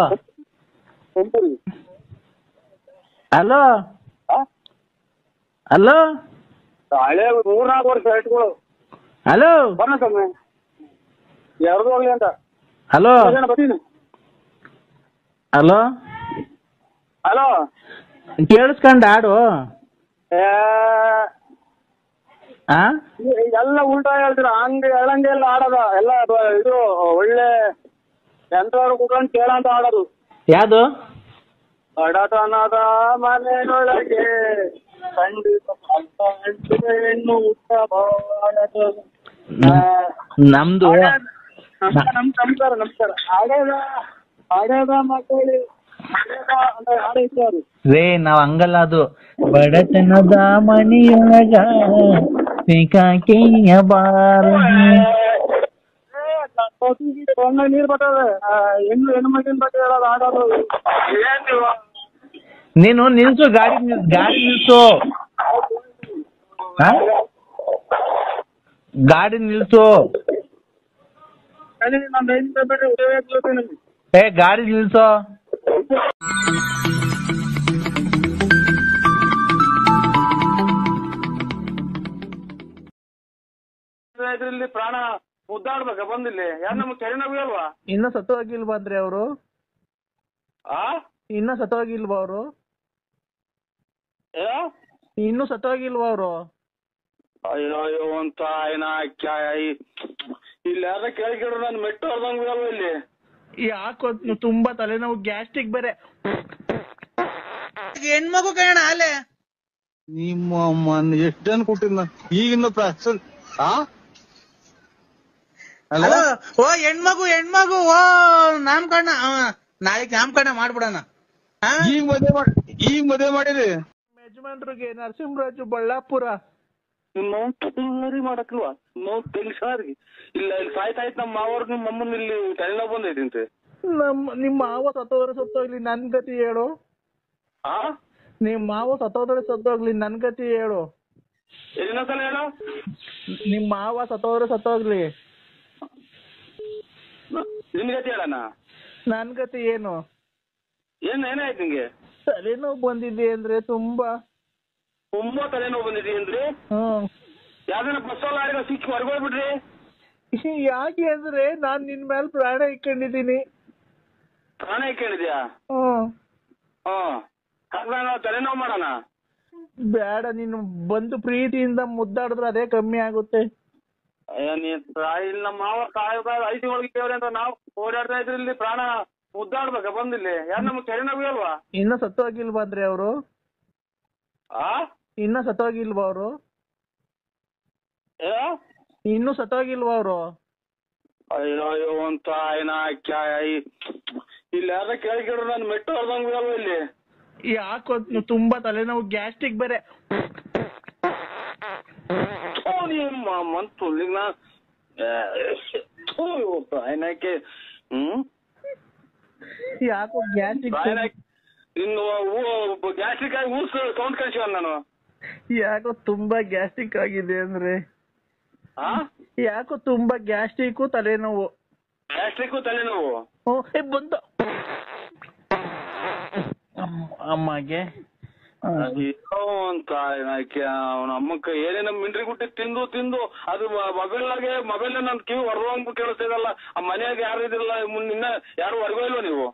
A: ಹಲೋ ಹಲೋ
B: ಹಳೆ 3-4 ವರ್ಷ ಇಟ್ಗಳು.
A: ಹಲೋ
B: ಬನ್ನ ಸ್ವಾಮಿ ಯಾರ್ದು ಹೋಗ್ಲಿ ಅಂತ.
A: ಹಲೋ
B: ಬರ್ತೀನಿ.
A: ಹಲೋ
B: ಹಲೋ
A: ಕೇಳಿಸ್ಕೊಂಡ್ ಆಡು.
B: ಎಲ್ಲ ಉಲ್ಟಾ ಹೇಳ್ತೀರ ಹಂಗ ಹೇಳಂಗೆ ಎಲ್ಲ ಆಡೋದ ಎಲ್ಲ ಇದು ಒಳ್ಳೆ ಎಂತವ್ರು ಕುತ್ಕೊಂಡು ಕೇಳಂತ ಆಡೋದು.
A: ಯಾವ್ದು
B: ಬಡತನದ ಮನೆಯೊಳಗೆ ಖಂಡಿತ ಹೆಣ್ಣು ಊಟ ಬಾರದು.
A: ನಮ್ದು
B: ನಮಸ್ಕಾರ ನಮಸ್ಕಾರ ಹಡೆದ ಮಕ್ಕಳು
A: ರೇ ನಾವ್ ಹಂಗಲ್ಲ ಅದು ಬಡತನದ ಮನೆಯೊಳಗ ಬಾರ
B: ನೀರ್ ಬರ್ತದೆ ಹೆಣ್ಣು ಮಗಿನ ಬಗ್ಗೆ ಹೇಳೋದು ಆಡೋದು.
A: ನೀನು ನಿಲ್ಸು ಗಾಡಿ ನಿಲ್ಸು ಗಾಡಿ ನಿಲ್ಸು. ಗಾಡಿ ನಿಲ್ಸೋ.
B: ಇದ್ರಲ್ಲಿ ಪ್ರಾಣ ಮುದ್ದಾಡ್ಬೇಕ ಬಂದಿಲ್ಲಿ ಯಾರು ನಮ್ಗೆ ಕೆರೆನಾಗೂ ಅಲ್ವಾ.
A: ಇನ್ನ ಸತ್ತು ಹೋಗಿಲ್ವಾ ಅಂದ್ರೆ ಅವರು ಇನ್ನ ಸತ್ತು ಹೋಗಿಲ್ವಾ ಅವರು ಇನ್ನು ಸತ್ತು ಹೋಗಿಲ್ವಾ ಅವರು.
B: ಅಯ್ಯೋ ಅಯ್ಯೋ ಅಂತ ಇಲ್ಲಿ ಯಾರ ಕೇಳಿದ್ರು ನಾನು ಮೆಟ್ಟು ಹೊರದಂಗ ಇಲ್ಲಿ
A: ಯಾಕೋ ತುಂಬಾ ತಲೆನೋವು ಗ್ಯಾಸ್ಟ್ರಿಕ್ ಬೇರೆ. ಹೆಣ್ಮಗು ಕಣ ಅಲ್ಲೇ
D: ನಿಮ್ಮ ಎಷ್ಟು ಜನ ಕೊಟ್ಟಿದ್ನ ಈಗಿನ ಪ್ರಾಕ್ಸನ್.
A: ಹಲೋ ಓ ಹೆಣ್ಮಗು ಓ ನಾಮಕರಣ ನಾಳೆಗ್ ನಾಮಕರಣ ಮಾಡ್ಬಿಡೋಣ.
D: ಈಗ ಮದುವೆ ಮಾಡಿರಿ
A: ಯಜಮಾನ್ರಿಗೆ ನರಸಿಂಹರಾಜು ಬಳ್ಳಾಪುರ.
B: ಮಾಡಕ್ಲ್ವಾ ಸಾರಿಗೆ ಇಲ್ಲ ಇಲ್ಲಿ ಸಾಯ್ತಾಯ್ತು ನಮ್ಮ ಮಾವ್ರ ನಿಮ್ಮ ಅಮ್ಮನ ಇಲ್ಲಿ ತಲೆನೋವು ಬಂದೈತಿ.
A: ನಿಮ್ಮ ಮಾವ ಸತ್ತೋಗ್ಲಿ ನನ್ ಗತಿ ಹೇಳು. ನಿಮ್ ಮಾವ ಸತ್ತೋಗ್ಲಿ ನನ್ ಗತಿ ಹೇಳು.
B: ಇನ್ನೊಂದ್ಸಲ ಹೇಳು.
A: ನಿಮ್ ಮಾವ ಸತ್ತೋಗ್ಲಿ.
B: ನಿನ್ ಗತಿ ಹೇಳಣ್ಣ.
A: ನನ್ ಗತಿ ಏನು?
B: ಏನಾಯ್ತು ನಿಂಗೆ?
A: ತಲೆನೋವು ಬಂದಿದೆ ಅಂದ್ರೆ ತುಂಬಾ
B: ತಲೆನೋವು ಬಂದಿದೆ ಅಂದ್ರೆ? ಯಾವ್ದನ್ನ ಬಸ್ ಲಾರಿಗ ಸಿಕ್ಕಿ ಹೊರಗೋಗ್ಬಿಡ್ರಿ.
A: ಯಾಕೆ ಅಂದ್ರೆ ನಾನ್ ನಿನ್ ಮೇಲೆ ಪ್ರಾಣ ಇಟ್ಕೊಂಡಿದೀನಿ.
B: ಪ್ರಾಣ ಇಟ್ಕೊಂಡಿದ್ಯಾ? ನಾನು ತಲೆನೋವು ಮಾಡೋಣ?
A: ಬೇಡ, ನೀನು ಬಂದು ಪ್ರೀತಿಯಿಂದ ಮುದ್ದಾಡಿದ್ರೆ ಅದೇ ಕಮ್ಮಿ ಆಗುತ್ತೆ.
B: ಇಲ್ಲಿ ನಮ್ಮ ಮಾವ ಐದು ತಿಂಗಳಿಗೆ ಅಂತ ನಾವು ಓಡಾಡ್ತಾ ಇದ್ರಿ, ಇಲ್ಲಿ ಪ್ರಾಣ ಮುದ್ದಾಡ್ಬೇಕ ಬಂದಿಲ್ಲಿ? ಯಾರು ನಮ್ಗೆ ತಲೆನೋವು ಅಲ್ವಾ?
A: ಇನ್ನ ಸತ್ತೋಗಿಲ್ವಾ ಅಂದ್ರೆ ಅವರು? ಇನ್ನ ಸತ್ತೋಗಿಲ್ವಾ ಅವರು? ಇನ್ನು ಸತ್ತೋಗಿಲ್ವಾ ಅವರು?
B: ಅಯ್ಯೋ ಅಂತ ಇಲ್ಲಿ ಯಾರ ಕೇಳಿದ್ರು ನಾನು ಮೆಟ್ಟು ಹೊರದಂಗ ಅಲ್ವಾ ಇಲ್ಲಿ?
A: ಯಾಕೋ ತುಂಬಾ ತಲೆನೋವು, ಗ್ಯಾಸ್ಟ್ರಿಕ್ ಬೇರೆ.
B: ಮಂತು
A: ಯಾಕೋ ಗ್ಯಾಸ್ಟ್ರಿಕ್
B: ಇನ್ನು ಗ್ಯಾಸ್ಟ್ರಿಕ್ ಆಗಿ ಊಸ್ ಸೌಂಡ್ ಕಳ್ಸಿವ ನಾನು.
A: ಯಾಕೋ ತುಂಬಾ ಗ್ಯಾಸ್ಟ್ರಿಕ್ ಆಗಿದೆ ಅಂದ್ರೆ? ಯಾಕೋ ತುಂಬಾ ಗ್ಯಾಸ್ಟ್ರಿಕ್ ತಲೆನೋವು. ಬಂತು ಅಮ್ಮಗೆ.
B: ಅಂತ ಅವನ ಅಮ್ಮಕ್ಕ ಏನೇನ ಮಿಂಡ್ರಿ ಗುಟ್ಟಿ ತಿಂದು ಅದು ಮೊಬೈಲ್ ನನ್ ಕಿವಿ ಹೊರದಂಗ್ ಕೇಳಿಸ್ತಿದಲ್ಲ. ಆ ಮನೆಯಾಗ ಯಾರು ಇದಿಲ್ಲ, ಇನ್ನ ಯಾರು ಹೊರಗೋ ಇಲ್ವಾ ನೀವು?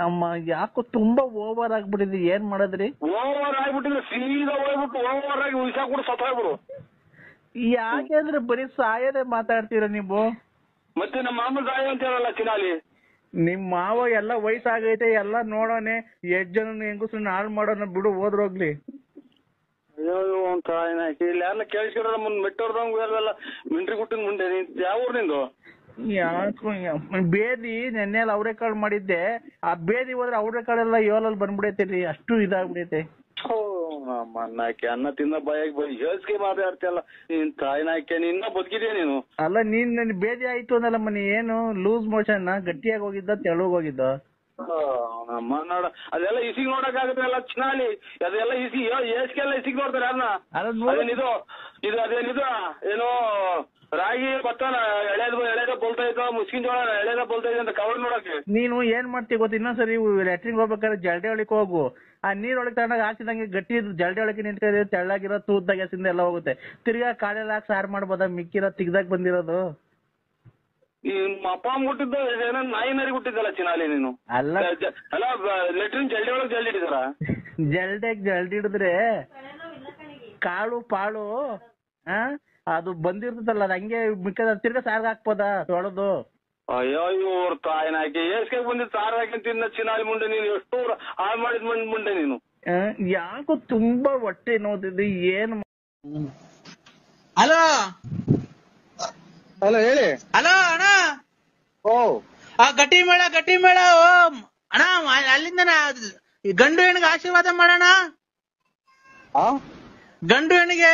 A: ಅಮ್ಮ ಯಾಕೋ ತುಂಬಾ ಓವರ್ ಆಗ್ಬಿಟ್ಟಿದೆ, ಏನ್ ಮಾಡದ್ರಿ?
B: ಓವರ್ ಆಗ್ಬಿಟ್ಟಿದ್ರೆ ಸೀದಾ ಹೋಗ್ಬಿಟ್ಟು ಓವರ್ ಆಗಿ ಉಯ್ಸಾಕ್ ಕೂಡ ಸತ್ತೋಗ್ಬಿಡು.
A: ಯಾಕೆಂದ್ರೆ ಬರೀ ಸಾಯದೆ ಮಾತಾಡ್ತೀರ ನೀವು.
B: ಮತ್ತೆ ನಮ್ಮ ಮಾಮ ಸಾಯ ಅಂತ ಹೇಳಲ್ಲ ಚಿನಾಲಿ.
A: ನಿಮ್ ಮಾವ ಎಲ್ಲ ವಯಸ್ಸಾಗೈತೆ, ಎಲ್ಲ ನೋಡೋನೆ, ಎಷ್ಟ್ ಜನ ಹೆಂಗಸ್ರನ್ನ ಹಾಳು ಮಾಡೋಣ ಬಿಡು, ಹೋದ್ರೋಗ್ಲಿ.
B: ಅಯ್ಯೋ ಅಂತ ಇಲ್ಲಿ ಯಾರನ್ನ ಕೇಳಿಸ್ಕೊಂಡ್ರೆ ಮುಂದ್ ಮೆಟ್ಟೋರ್ದಂಗೆಲ್ಲ ಮಿಂಟ್ರಿ ಗುಟ್ಟಿನ ಮುಂದೆ. ಯಾವ ಊರ್ ನಿಂದು?
A: ಯಾಕೋ ಬೇದಿ ನೆನ್ನೆಲ್ಲ ಅವ್ರೆಕಾಳು ಮಾಡಿದ್ದೆ, ಆ ಬೇದಿ ಹೋದ್ರೆ ಅವ್ರೆಕಾಳೆಲ್ಲ ಏಳಲ್ಲಿ ಬಂದ್ಬಿಡೈತೆ, ಅಷ್ಟು ಇದಾಗ್ಬಿಡೈತೆ.
B: ನಾಯ್ಕೆ ಅನ್ನ ತಿನ್ನ ಬಾಯಾಗಿ ಹೇಳ್ಸ್ಕೆ ಮಾತಾಡ್ತಿಯಲ್ಲ ನೀನ್ ತಾಯಿನಾಯ್ಕೆ. ನಿನ್ನ ಬದುಕಿದ್ಯಾ ನೀನು?
A: ಅಲ್ಲ ನೀನ್ ನನ್ ಬೇದಿ ಆಯ್ತು ಅನ್ನಲ್ಲ ಮನಿ, ಏನು ಲೂಸ್ ಮೋಷನ್? ಗಟ್ಟಿಯಾಗಿ ಹೋಗಿದ್ದ ತೆಳುಗ್ ಹೋಗಿದ್ದ?
B: ನಮ್ಮ ನೋಡ ಅದೆಲ್ಲ ಇಸಿಗ್ ನೋಡಕ್ ಆಗುತ್ತೆ ಎಲ್ಲ ಚಿನಾಲಿ. ಅದೆಲ್ಲ ಇಸಿ ಏಸ್ಗೆಲ್ಲ ಇಸಿಗ್ ನೋಡ್ತಾರೆ ಯಾರನ್ನ? ಅದೇನಿದು ಅದೇನಿದು ಏನೋ ರಾಗಿ ಭತ್ತ ಎಳೆದ ಬೋಲ್ತಾ ಇದ್ದ, ಮುಸ್ಕಿನ್ ಜೋಳ ಎಳೆದ ಬೋಲ್ತಾ ಇದೆ ಅಂತ ಕವರ್ ನೋಡಕ್ಕೆ.
A: ನೀನು ಏನ್ ಮಾಡ್ತೀವಿ ಗೊತ್ತ, ಇನ್ನೊಂದ್ಸರಿ ಲ್ಯಾಟ್ರಿನ್ ಹೋಗ್ಬೇಕಾದ್ರೆ ಜಲ್ಡೆ ಒಳಕ್ ಹೋಗು. ಆ ನೀರ್ ಒಳಗೆ ತಗೊಂಡಾಗ ಹಾಕಿದಂಗೆ ಗಟ್ಟಿ ಜಲ್ಡೆ ಒಳಗೆ ನಿಂತ್ಕೊಳ್ಳಿ, ತೆಳ್ಳಾಗಿರೋ ತೂದ್ದಾಗ ಎಸಿಂದ ಎಲ್ಲ ಹೋಗುತ್ತೆ. ತಿರ್ಗಾ ಕಾಳೆಲ್ಲ ಹಾಕಿ ಸಾರು ಮಾಡ್ಬೋದ? ಮಿಕ್ಕಿರೋ ತಿಗ್ದಾಗ ಬಂದಿರೋದು.
B: ಅಪ್ಪ ಅಮ್ಮ ಹುಟ್ಟಿದ್ದ ಏನೋ ನಾಯಿ ನರಿ ಹುಟ್ಟಿದ್ದಲ್ಲ ಚಿನಾಲಿ ನೀನು?
A: ಅಲ್ಲ
B: ಲೆಟ್ರಿನ್ ಜಲ್ಡೆ ಒಳಗೆ ಜಲ್ದಿಡಿದಾರ?
A: ಜಲ್ದಿಡಿದ್ರೆ ಕಾಳು ಪಾಳು ಅದು ಬಂದಿರ್ತದಲ್ಲ, ಅದು ಹಂಗೆ ಮಿಕ್ಕದ ತಿರ್ಗಾ ಸಾರ್ಗ ಹಾಕ್ಬೋದ ತೊಳೆದು?
B: ಅಯ್ಯೋ ಇವ್ರ ತಾಯಿನಾಕಿ ಏಸ್ಕೆ ಬಂದಿದ್ ಸಾರ್ ಹಾಕಿ ತಿನ್ನ ಚಿನಾಲಿ ಮುಂಡೆ ನೀನು. ಎಷ್ಟು ಹಾಳು ಮಾಡಿದ್ ಮುಂಡೆ ನೀನು.
A: ಯಾಕೋ ತುಂಬಾ ಹೊಟ್ಟೆ ನೋದಿದೆ, ಏನು?
C: ಹಲೋ
D: ಹೇಳಿ.
C: ಹಲೋ ಅಣ್ಣ. ಗಟ್ಟಿ ಮೇಳ ಅಣ್ಣ, ಅಲ್ಲಿಂದ ಗಂಡು ಹೆಣ್ಣಿಗೆ ಆಶೀರ್ವಾದ ಮಾಡೋಣ. ಗಂಡು ಹೆಣ್ಣಿಗೆ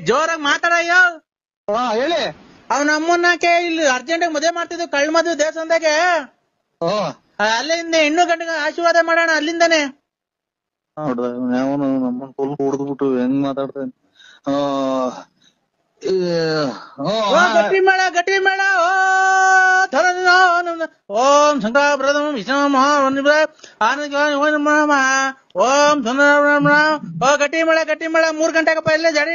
C: ಜೋರಾಗಿ ಮಾತಾಡಯ್ಯೋ.
D: ಹೇಳಿ.
C: ಅವ್ನ ಅಮ್ಮನ್ನಕ್ಕೆ ಇಲ್ಲಿ ಅರ್ಜೆಂಟ್ ಮದುವೆ ಮಾಡ್ತಿದ್ವು, ಕಳ್ ಮದುವೆ ದೇವಸ್ಥಾನದಾಗೆ. ಅಲ್ಲಿಂದ ಹೆಣ್ಣು ಗಂಡಿಗೆ ಆಶೀರ್ವಾದ ಮಾಡೋಣ ಅಲ್ಲಿಂದಾನೆ.
D: ನಮ್ಮನ್ನ ಫುಲ್ ಕುಡಿದ್ಬಿಟ್ಟು ಹೆಂಗ್ ಮಾತಾಡ್ತಾನೆ.
C: ಗಟ್ಟಿ ಮೇಳ ಓಂ ಶಂಕರ ವಿಷ್ಣು ಓಂ ಗಟ್ಟಿ ಮೇಳ 3 ಗಂಟೆಗಪ್ಪ ಇಲ್ಲೇ ಜಡಿ.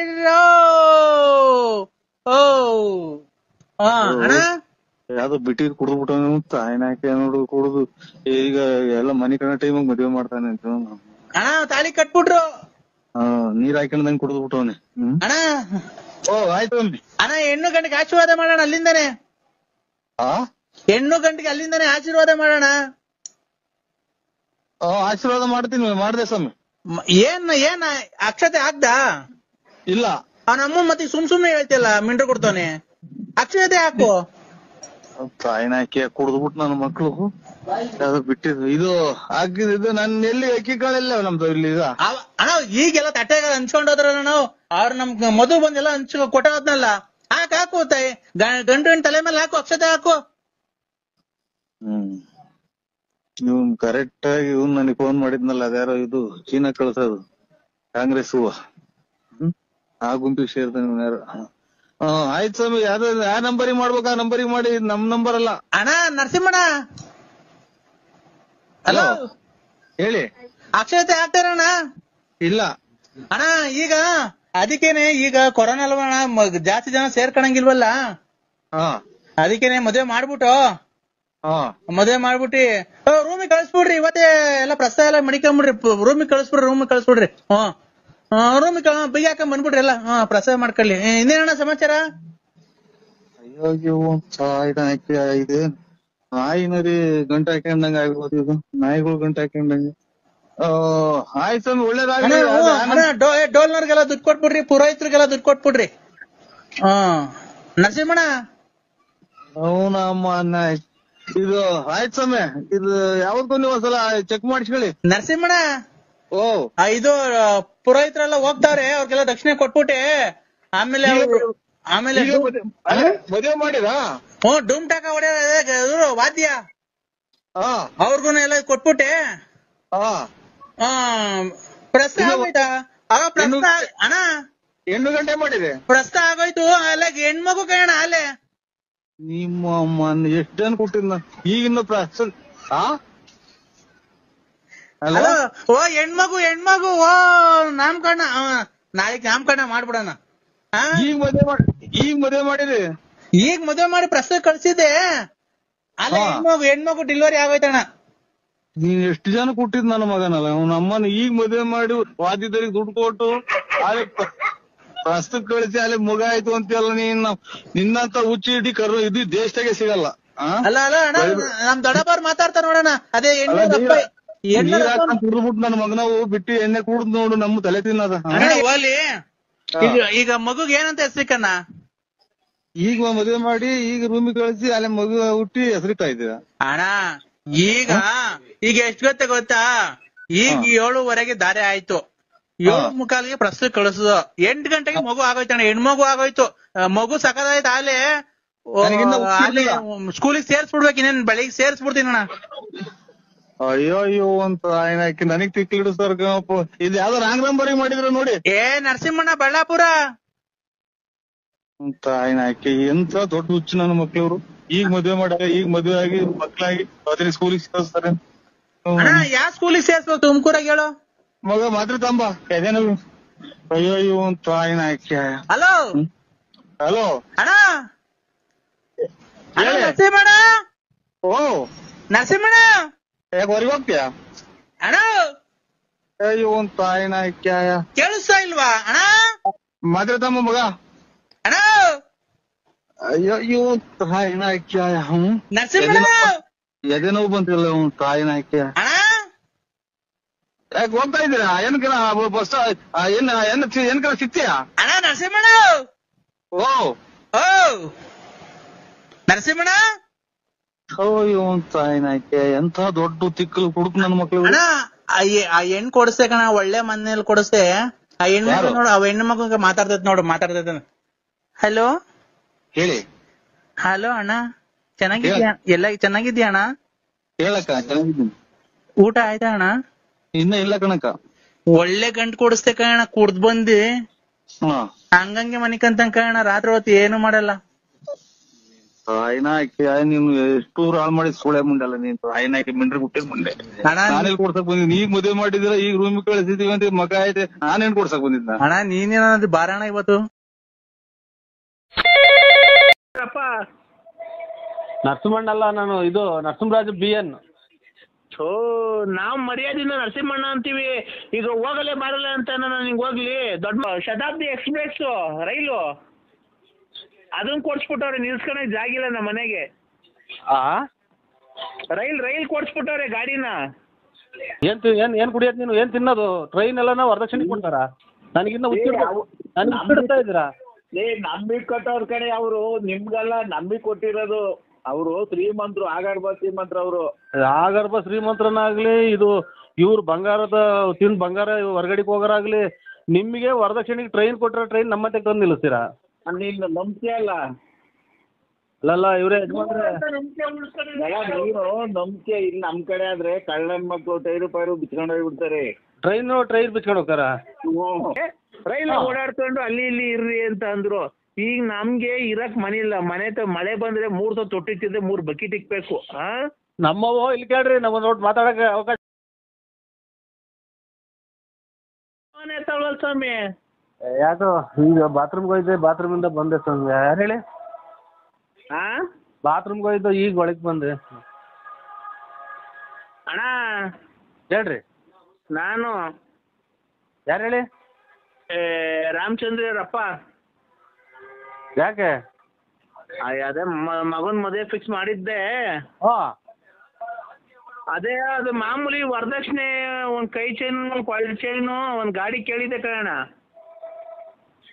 C: ಅಣ್ಣ
D: ಯಾವ್ದೋ ಬಿಟ್ಟಿದ್ ಕುಡಿದ್ಬಿಟ್ಟು ತಾಯಿನಾಕೆ ನೋಡು ಕುಡುದು ಈಗ ಎಲ್ಲ ಮನಿ ಕಣ ಟೈಮಾಗ ಮದ್ವೆ ಮಾಡ್ತಾನೆ ಅಂತ.
C: ಅಣ್ಣ ತಾಳಿ ಕಟ್ಬಿಟ್ರು.
D: ನೀರ್ ಹಾಕೊಂಡಂಗ್ ಕುಡಿದ್ಬಿಟ್ಟವನೆ.
C: ಅಣ್ಣ
D: ಆಯ್ತು
C: ಅಣ್ಣ, ಹೆಣ್ಣು ಗಂಟಿಗೆ ಆಶೀರ್ವಾದ ಮಾಡೋಣ ಅಲ್ಲಿಂದಾನೆ. ಹೆಣ್ಣು ಗಂಟಿಗೆ ಅಲ್ಲಿಂದಾನೆ ಆಶೀರ್ವಾದ ಮಾಡೋಣ.
D: ಆಶೀರ್ವಾದ ಮಾಡ್ತೀನಿ, ಮಾಡ್ದೆ ಸ್ವಾಮಿ.
C: ಏನ್ ಅಕ್ಷತೆ ಆಗ್ದ?
D: ಇಲ್ಲ.
C: ಅವನಮ್ಮ ಮತ್ತೆ ಸುಮ್ನೆ ಹೇಳ್ತಿಲ್ಲ, ಮಿಂಡ್ರು ಕೊಡ್ತಾನೆ. ಅಕ್ಷತೆ ಹಾಕು.
D: ತಾಯಿನಾಕಿ ಕುಡಿದ್ಬಿಟ್ಟು ನನ್ನ ಮಕ್ಳು ಬಿಟ್ಟಿದ್ದು ಇದು ಹಾಕಿದ್ದು. ನನ್ ಎಲ್ಲಿ ಅಕ್ಕಿ ಕಾಳೆಲ್ಲ ನಮ್ದು ಇಲ್ಲಿ ಈಗ.
C: ಅಣ್ಣ ಈಗೆಲ್ಲ ತಟ್ಟೆಗ ಹಂಚ್ಕೊಂಡ್ ಹೋದ್ರ ನಾವು, ಅವ್ರ ನಮ್ ಮಧು ಬಂದೆಲ್ಲ ಕೊಟ್ಟೋದ್ನಲ್ಲ. ಹಾಕು ತಾಯಿ, ಗಂಡು ತಲೆ ಮೇಲೆ ಹಾಕು, ಅಕ್ಷತೆ ಹಾಕು.
D: ಇವ್ನ್ ಕರೆಕ್ಟ್ ಆಗಿ ಇವ್ನ್ ನನಗೆ ಫೋನ್ ಮಾಡಿದ್ನಲ್ಲ ಅದ್ಯಾರೋ ಇದು ಚೀನಾ ಕಳ್ಸೋದು ಕಾಂಗ್ರೆಸ್ ಹೂವ ಆ ಗುಂಪಿಗೆ ಸೇರ್ತಾನೆ ಇವ್ನ್ ಯಾರು. ಆಯ್ತು ಸ್ವಾಮಿ, ಯಾವ್ದು ಯಾವ ನಂಬರಿಗೆ ಮಾಡ್ಬೇಕು ಆ ನಂಬರಿಗೆ ಮಾಡಿ, ನಮ್ ನಂಬರ್ ಅಲ್ಲ.
C: ಅಣ್ಣ ನರಸಿಂಹಣ್ಣ, ಹಲೋ
D: ಹೇಳಿ.
C: ಅಕ್ಷತೆ ಆಗ್ತಾರಣ್ಣ?
D: ಇಲ್ಲ
C: ಅಣ್ಣ ಈಗ ಅದಕ್ಕೇನೆ ಈಗ ಕೊರೋನಾ ಅಲ್ವಾ ಅಣ್ಣ, ಜಾಸ್ತಿ ಜನ ಸೇರ್ಕೊಳಂಗಿಲ್ವಲ್ಲ, ಅದಕ್ಕೇನೆ ಮದ್ವೆ ಮಾಡ್ಬಿಟ್ಟು ರೂಮಿಗೆ ಕಳಿಸ್ಬಿಡ್ರಿ. ಇವತ್ತೇ ಎಲ್ಲ ಪ್ರಸ್ತಾವ ಎಲ್ಲ ಮಡಿಕೊಂಬಿಡ್ರಿ, ರೂಮಿಗೆ ಕಳಿಸ್ಬಿಡ್ರಿ. ರೂಮಿಗೆ ಬೈಕ್ ಹಾಕೊಂಡ್ ಬಂದ್ಬಿಡ್ರಿ ಎಲ್ಲ. ಪ್ರಸ್ತಾವ ಮಾಡ್ಕೊಳ್ಳಿ. ಇನ್ನೇನಣ್ಣ ಸಮಾಚಾರ?
D: ಅಯ್ಯೋ ಇದೆ ನಾಯಿನರಿ ಗಂಟೆ ಹಾಕೊಂಡಂಗ ಆಗ್ಬೋದು, ಇದು ನಾಯಿಗಳು ಗಂಟೆ ಹಾಕೊಂಡಂಗೆ. ಆಯ್ತು ಸ್ವಾಮಿ, ಒಳ್ಳೇದಾಗ್ಲಿ.
C: ಡೋಲ್ನವ್ರಿಗೆಲ್ಲ ದುಡ್ಡು ಕೊಟ್ಬಿಡ್ರಿ, ಪುರೋಹಿತರಿಗೆಲ್ಲ ದುಡ್ಡು ಕೊಟ್ಬಿಡ್ರಿ. ನರಸಿಂಹಣ್ಣ
D: ಅವನಮ್ಮ ಇದು ಆಯ್ತು ಸ್ವಾಮಿ, ಇದು ಯಾವತ್ತೂ ನೀವು ಒಂದ್ಸಲ ಚೆಕ್ ಮಾಡಿಸ್ಕೊಳ್ಳಿ.
C: ನರಸಿಂಹಣ್ಣ,
D: ಓ
C: ಇದು ಪುರೋಹಿತರೆಲ್ಲ ಹೋಗ್ತಾವ್ರೆ, ಅವ್ರಿಗೆಲ್ಲ ದಕ್ಷಿಣೆ ಕೊಟ್ಬಿಟ್ಟೆ ಆಮೇಲೆ
D: ಮದುವೆ ಮಾಡಿರಾ?
C: ಡೂಮ್ ಟಾಕ ಹೊಡೆಯ ವಾದ್ಯ ಅವ್ರಿಗೂ ಎಲ್ಲ ಕೊಟ್ಬಿಟ್ಟೆ. ಪ್ರಸ್ತಾವ ಆಗೋಯ್ತಾ? ಅಣ್ಣ
D: ಹೆಣ್ಣು ಗಂಟೆ ಮಾಡಿದೆ,
C: ಪ್ರಸ್ತಾವ ಆಗೋಯ್ತು. ಅಲ್ಲ ಹೆಣ್ಮಗು ಕಣ ಅಲ್ಲೇ
D: ನಿಮ್ಮ ಎಷ್ಟ್ ಜನ ಕೊಟ್ಟಿದ್ನ ಈಗಿನ
C: ಹೆಣ್ಮಗು ನಾಮಕರಣ ನಾಳೆಗ್ ನಾಮಕರಣ ಮಾಡ್ಬಿಡಣ.
D: ಈಗ ಮದುವೆ ಮಾಡಿರಿ?
C: ಈಗ ಮದುವೆ ಮಾಡಿ ಪ್ರಸ್ತಾವ ಕಳ್ಸಿದ್ದೆ. ಅಲ್ಲ ಹೆಣ್ಮಗು ಡೆಲಿವರಿ ಆಗೋಯ್ತಣ್ಣ.
D: ನೀನ್ ಎಷ್ಟು ಜನ ಕೊಟ್ಟಿದ್ ನನ್ನ ಮಗನಲ್ಲ, ಅವ್ನ ಅಮ್ಮನ ಈಗ ಮದುವೆ ಮಾಡಿ ವಾದ್ಯದರಿಗೆ ದುಡ್ಡು ಕೊಟ್ಟು ಅಲ್ಲಿ ಪ್ರಸ್ತುತ ಕಳಿಸಿ ಅಲ್ಲಿ ಮಗ ಆಯ್ತು ಅಂತೆಲ್ಲ. ನಿನ್ನಂತ ಹುಚ್ಚಿ ಇಡೀ ಇದು ದೇಶದಾಗೆ ಸಿಗಲ್ಲ.
C: ಅಲ್ಲ ಅಣ್ಣ, ನಮ್ ದೊಡ್ಡಪ್ಪ ಮಾತಾಡ್ತಾರ ನೋಡೋಣ. ಅದೇ
D: ಕುಡ್ದ್ಬಿಟ್ಟು ನನ್ನ ಮಗನವು ಬಿಟ್ಟು ಎಣ್ಣೆ ಕುಡ್ದ್ ನೋಡು, ನಮ್ಮ ತಲೆ ತಿನ್ನದ.
C: ಈಗ ಮಗುಗ್ ಏನಂತ ಹೆಸರಿಕಣ್ಣ?
D: ಈಗ ಮದುವೆ ಮಾಡಿ ಈಗ ರೂಮಿಗೆ ಕಳಿಸಿ ಅಲ್ಲಿ ಮಗು ಹುಟ್ಟಿ ಹೆಸರಿತಾ ಇದ್ದೀರ
C: ಅಣ್ಣ. ಈಗ ಎಷ್ಟು ಗೊತ್ತಾ, ಈಗ 7:15 ದಾರೆ ಆಯ್ತು, 7:45 ಪ್ರಸ್ತುತ ಕಳಿಸುದು, 8 ಗಂಟೆಗೆ ಮಗು ಆಗೋಯ್ತಣ್ಣ. ಹೆಣ್ಮಗು ಆಗೋಯ್ತು, ಮಗು ಸಕದಾಯ್ತು. ಅಲ್ಲಿ ಸ್ಕೂಲಿಗೆ ಸೇರ್ಸ್ಬಿಡ್ಬೇಕು, ಇನ್ನೇನ್ ಬೆಳಿಗ್ಗೆ ಸೇರ್ಸ್ಬಿಡ್ತೀನಿ ಅಣ್ಣ.
D: ಅಯ್ಯೋ ಅಂತ ಆಯ್ನಾಕಿ ನನಗ್ ತಿಕ್ಲಿಡು ಸರ್. ಇದು ಯಾವ್ದೋ ರಾಂಗ್ ನಂಬರಿಗೆ ಮಾಡಿದ್ರು ನೋಡಿ.
C: ನರಸಿಂಹಣ್ಣ ಬಳ್ಳಾಪುರ
D: ಅಂತ ಆಯ್ನಾಕಿ. ಎಂತ ದೊಡ್ಡ ಹುಚ್ಚು ನನ್ನ ಮಕ್ಳವ್ರು. ಈಗ ಮದ್ವೆ ಮಾಡ್ಯಾರ, ಈಗ ಮದ್ವೆ ಆಗಿ ಮಕ್ಳಾಗಿ ಅದ್ರ ಸ್ಕೂಲಿಗೆ ಸೇರಿಸ್ತಾರೆ.
C: ಯಾವ ಸ್ಕೂಲಿಗೆ ಸೇರ್ಸ್ಬೇಕು? ತುಮಕೂರಾಗ ಹೇಳು
D: ಮಗ ಮಾತ್ರ ತಂಬ ಎದೇನು. ಅಯ್ಯೋ ಅಂತ ಆಯ್ನಾಕಿ.
C: ಹಲೋ
D: ಹಲೋ
C: ಅಣ್ಣ, ನರಸಿಂಹಣ್ಣ.
D: ಓ
C: ನರಸಿಂಹಣ್ಣ,
D: ಯಾಕೆ ಹೊರಗೆ ಹೋಗ್ತೀಯಾ
C: ಅಣ್ಣ?
D: ಅಯ್ಯೋ ಅಂತ ಆಯ್ನಾಕ್ಯ.
C: ಕೇಳಿಸ್ತಾ ಇಲ್ವಾ ಅಣ್ಣ?
D: ಮಾತ್ರ ತಮ್ಮ ಮಗ.
C: ಅಣ್ಣ
D: ಅಯ್ಯೋ ತಾಯಿನಾಕ್ಯ.
C: ನರಸಿಂಹಣ್ಣ,
D: ಎದೆ ನೋವು ಬಂತಿಲ್ಲ ತಾಯಿನಾಕ್ಯ.
C: ಅಣ್ಣ
D: ಯಾಕೆ ಹೋಗ್ತಾ ಇದ್ದೀರಾ? ಏನಕ್ಕೆಲ್ಲ ಬಸ್ ಏನಕ್ಕೆಲ್ಲ ಸಿಗ್ತೀಯಾ?
C: ಅಣ್ಣ ನರಸಿಂಹಣ್ಣ.
D: ಓ
C: ನರಸಿಂಹಣ್ಣ,
D: ಅಯ್ಯೋ ತಾಯಿನಾಕ್ಯ. ಎಂತ ದೊಡ್ಡ ತಿಕ್ಕಲು ಹುಡುಕ್ ನನ್ನ ಮಕ್ಳು.
C: ಅಣ್ಣ ಆ ಹೆಣ್ ಕೊಡಿಸ್ದೆ ಕಣ, ಒಳ್ಳೆ ಮನೇಲಿ ಕೊಡಿಸ್ದೆ. ಆ ಹೆಣ್ಮಕ್ಳು ನೋಡು, ಆ ಹೆಣ್ಣು ಮಕ್ಳು ಮಾತಾಡ್ತೈತೆ. ಹಲೋ
D: ಹೇಳಿ.
C: ಹಲೋ ಅಣ್ಣ, ಚೆನ್ನಾಗಿದ್ಯಾ? ಎಲ್ಲ ಚೆನ್ನಾಗಿದ್ಯಾ ಅಣ್ಣ?
D: ಹೇಳಕ್ಕ, ಚೆನ್ನಾಗಿದ್ದೀನಿ.
C: ಊಟ ಆಯ್ತಾ ಅಣ್ಣ?
D: ಇನ್ನ ಇಲ್ಲ ಕಣಕ್ಕ.
C: ಒಳ್ಳೆ ಗಂಟು ಕೊಡಿಸ್ದೆ ಕಣ, ಕುಡ್ದ್ ಬಂದಿ ಹಂಗಂಗೆ ಮನಿಕಂತ ಕಣ. ರಾತ್ರಿ ಹೊತ್ತು ಏನು ಮಾಡಲ್ಲ.
D: ತಾಯಿನಾಕಿ ನೀನು ಎಷ್ಟು ಹಾಳು ಮಾಡಿ ಸುಳೆ ಮುಂಡಲ್ಲ ನೀನ್. ತಾಯಿನಾಕಿ ಮಿಂಡ್ರಿ ಹುಟ್ಟಿದ್ ಮುಂಡೆ. ನಾನೆಲ್ಲಿ ಕೊಡ್ಸಕ್ ಬಂದಿದ್ದೀನಿ? ಈಗ ಮದುವೆ ಮಾಡಿದಿರ, ಈಗ ರೂಮಿಗೆ ಕಳಿಸಿದೀವಿ ಅಂತ ಮಗ ಐತೆ, ನಾನೇನ್ ಕೊಡ್ಸಕ್ ಬಂದಿದ್ದ?
C: ಅಣ್ಣ ನೀನೇನಾದ್ರು ಬಾರಣ ಇವತ್ತು.
A: ನರಸಿಂಹಣ್ಣಲ್ಲ ನಾನು, ಇದು ನರಸಿಂಹರಾಜು BN.
E: ನಾವ್ ಮರ್ಯಾದಿಂದ ನರಸಿಂಹಣ್ಣ ಅಂತೀವಿ. ಈಗ ಹೋಗಲೇ ಬರಲ್ಲ ಅಂತ ನಿಂಗೆ ಹೋಗ್ಲಿ. ದೊಡ್ಡ ಶತಾಬ್ದಿ ಎಕ್ಸ್ಪ್ರೆಸ್ ರೈಲು ಅದನ್ನ ಕೊಡ್ಸ್ಬಿಟ್ಟವ್ರೆ, ನಿಲ್ಸ್ಕೊಳಕ್ ಜಾಗಿಲ್ಲ ನಮ್ಮ ಮನೆಗೆ. ರೈಲ್ ಕೊಡ್ಸ್ಬಿಟ್ಟವ್ರೆ ಗಾಡಿನ.
A: ಏನ್ ಕುಡಿಯೋದ್ ನೀನು? ಏನ್ ತಿನ್ನೋದು? ಟ್ರೈನ್ ಎಲ್ಲ ನಾವು ವರದಕ್ಷಿಣೆ ಕೊಡ್ತಾರ? ನನಗಿನ್ನ ಹುಚ್ಚಿಡ್ತಾ ಇದ್ದೀರಾ?
E: ನಂಬಿಕೆ ಕೊಟ್ಟವ್ರ ಕಡೆ ಅವರು, ನಿಮ್ಗೆಲ್ಲ ನಂಬಿಕೆ ಕೊಟ್ಟಿರೋದು. ಅವರು ಶ್ರೀಮಂತರು, ಆಗರ್ಭ ಶ್ರೀಮಂತರು ಅವರು.
A: ಆಗರ್ಭ ಶ್ರೀಮಂತರನ್ನಾಗ್ಲಿ, ಇದು ಇವ್ರು ತಿಂದ್ ಬಂಗಾರ ಹೊರಗಡೆಗೆ ಹೋಗೋರಾಗ್ಲಿ, ನಿಮಗೆ ವರದಕ್ಷಿಣೆಗೆ ಟ್ರೈನ್ ಕೊಟ್ಟರೆ ಟ್ರೈನ್ ನಮ್ಮ ತಂದು ನಿಲ್ಲಿಸ್ತೀರಾ?
E: ನೀನು ನಂಬಿಕೆಯಲ್ಲ.
D: ಅಲ್ಲಲ್ಲ ಇವ್ರೆ ಯಜಮಾನ್ರೆ
F: ನೀನು ನಂಬಿಕೆ ಇಲ್ಲಿ ನಮ್ ಕಡೆ ಆದ್ರೆ ಕಳ್ಳನ್ ಮಕ್ಕಳು ಟೈರು ಪೈರು ಬಿಚ್ಕೊಂಡು ಹೋಗ್ಬಿಡ್ತಾರೆ.
D: ಟ್ರೈರ್ ಬಿಚ್ಕೊಂಡು ಹೋಗ್ತಾರ?
E: ರೈಲ್ ಓಡಾಡ್ಕೊಂಡು ಅಲ್ಲಿ ಇಲ್ಲಿ ಇರ್ರಿ ಅಂತ ಅಂದ್ರು. ಈಗ ನಮ್ಗೆ ಇರಕ್ ಮನೆ ಇಲ್ಲ. ಮಳೆ ಬಂದ್ರೆ 3 ಹೊತ್ತು ತೊಟ್ಟಿತ್ತಿದ್ದೆ 3 ಬಕೆಟ್ ಇಕ್ಬೇಕು.
D: ನಮ್ಮವು ಇಲ್ಲಿ ಕೇಳ್ರಿ, ನಮ್ಮ ನೋಟ್ ಮಾತಾಡಕ್ಕೆ ಅವಕಾಶ
E: ಸ್ವಾಮಿ.
D: ಯಾಕೋ ಈಗ ಬಾತ್ರೂಮ್ಗೆ ಹೋಯ್ದೆ, ಬಾತ್ರೂಮಿಂದ ಬಂದೆ ಸ್ವಾಮಿ. ಯಾರು ಹೇಳಿ? ಬಾತ್ರೂಮ್ಗೆ ಹೋಯ್ದು ಈಗ ಒಳಗೆ ಬಂದೆ.
E: ಅಣ್ಣ
D: ಹೇಳ್ರಿ,
E: ನಾನು
D: ಯಾರು ಹೇಳಿ?
E: ರಾಮಚಂದ್ರಪ್ಪ.
D: ಯಾಕೆ?
E: ಅದೇ ಮಗನ್ ಮದುವೆ ಫಿಕ್ಸ್ ಮಾಡಿದ್ದೆ. ಅದೇ ಅದು ಮಾಮೂಲಿ ವರದಕ್ಷಿಣೆ ಒಂದ್ ಕೈ ಚೈನ್, ಒಂದ್ ಕ್ವಾಲಿಟಿ ಚೈನು, ಒಂದ್ ಗಾಡಿ ಕೇಳಿದ್ದೆ ಕಣ.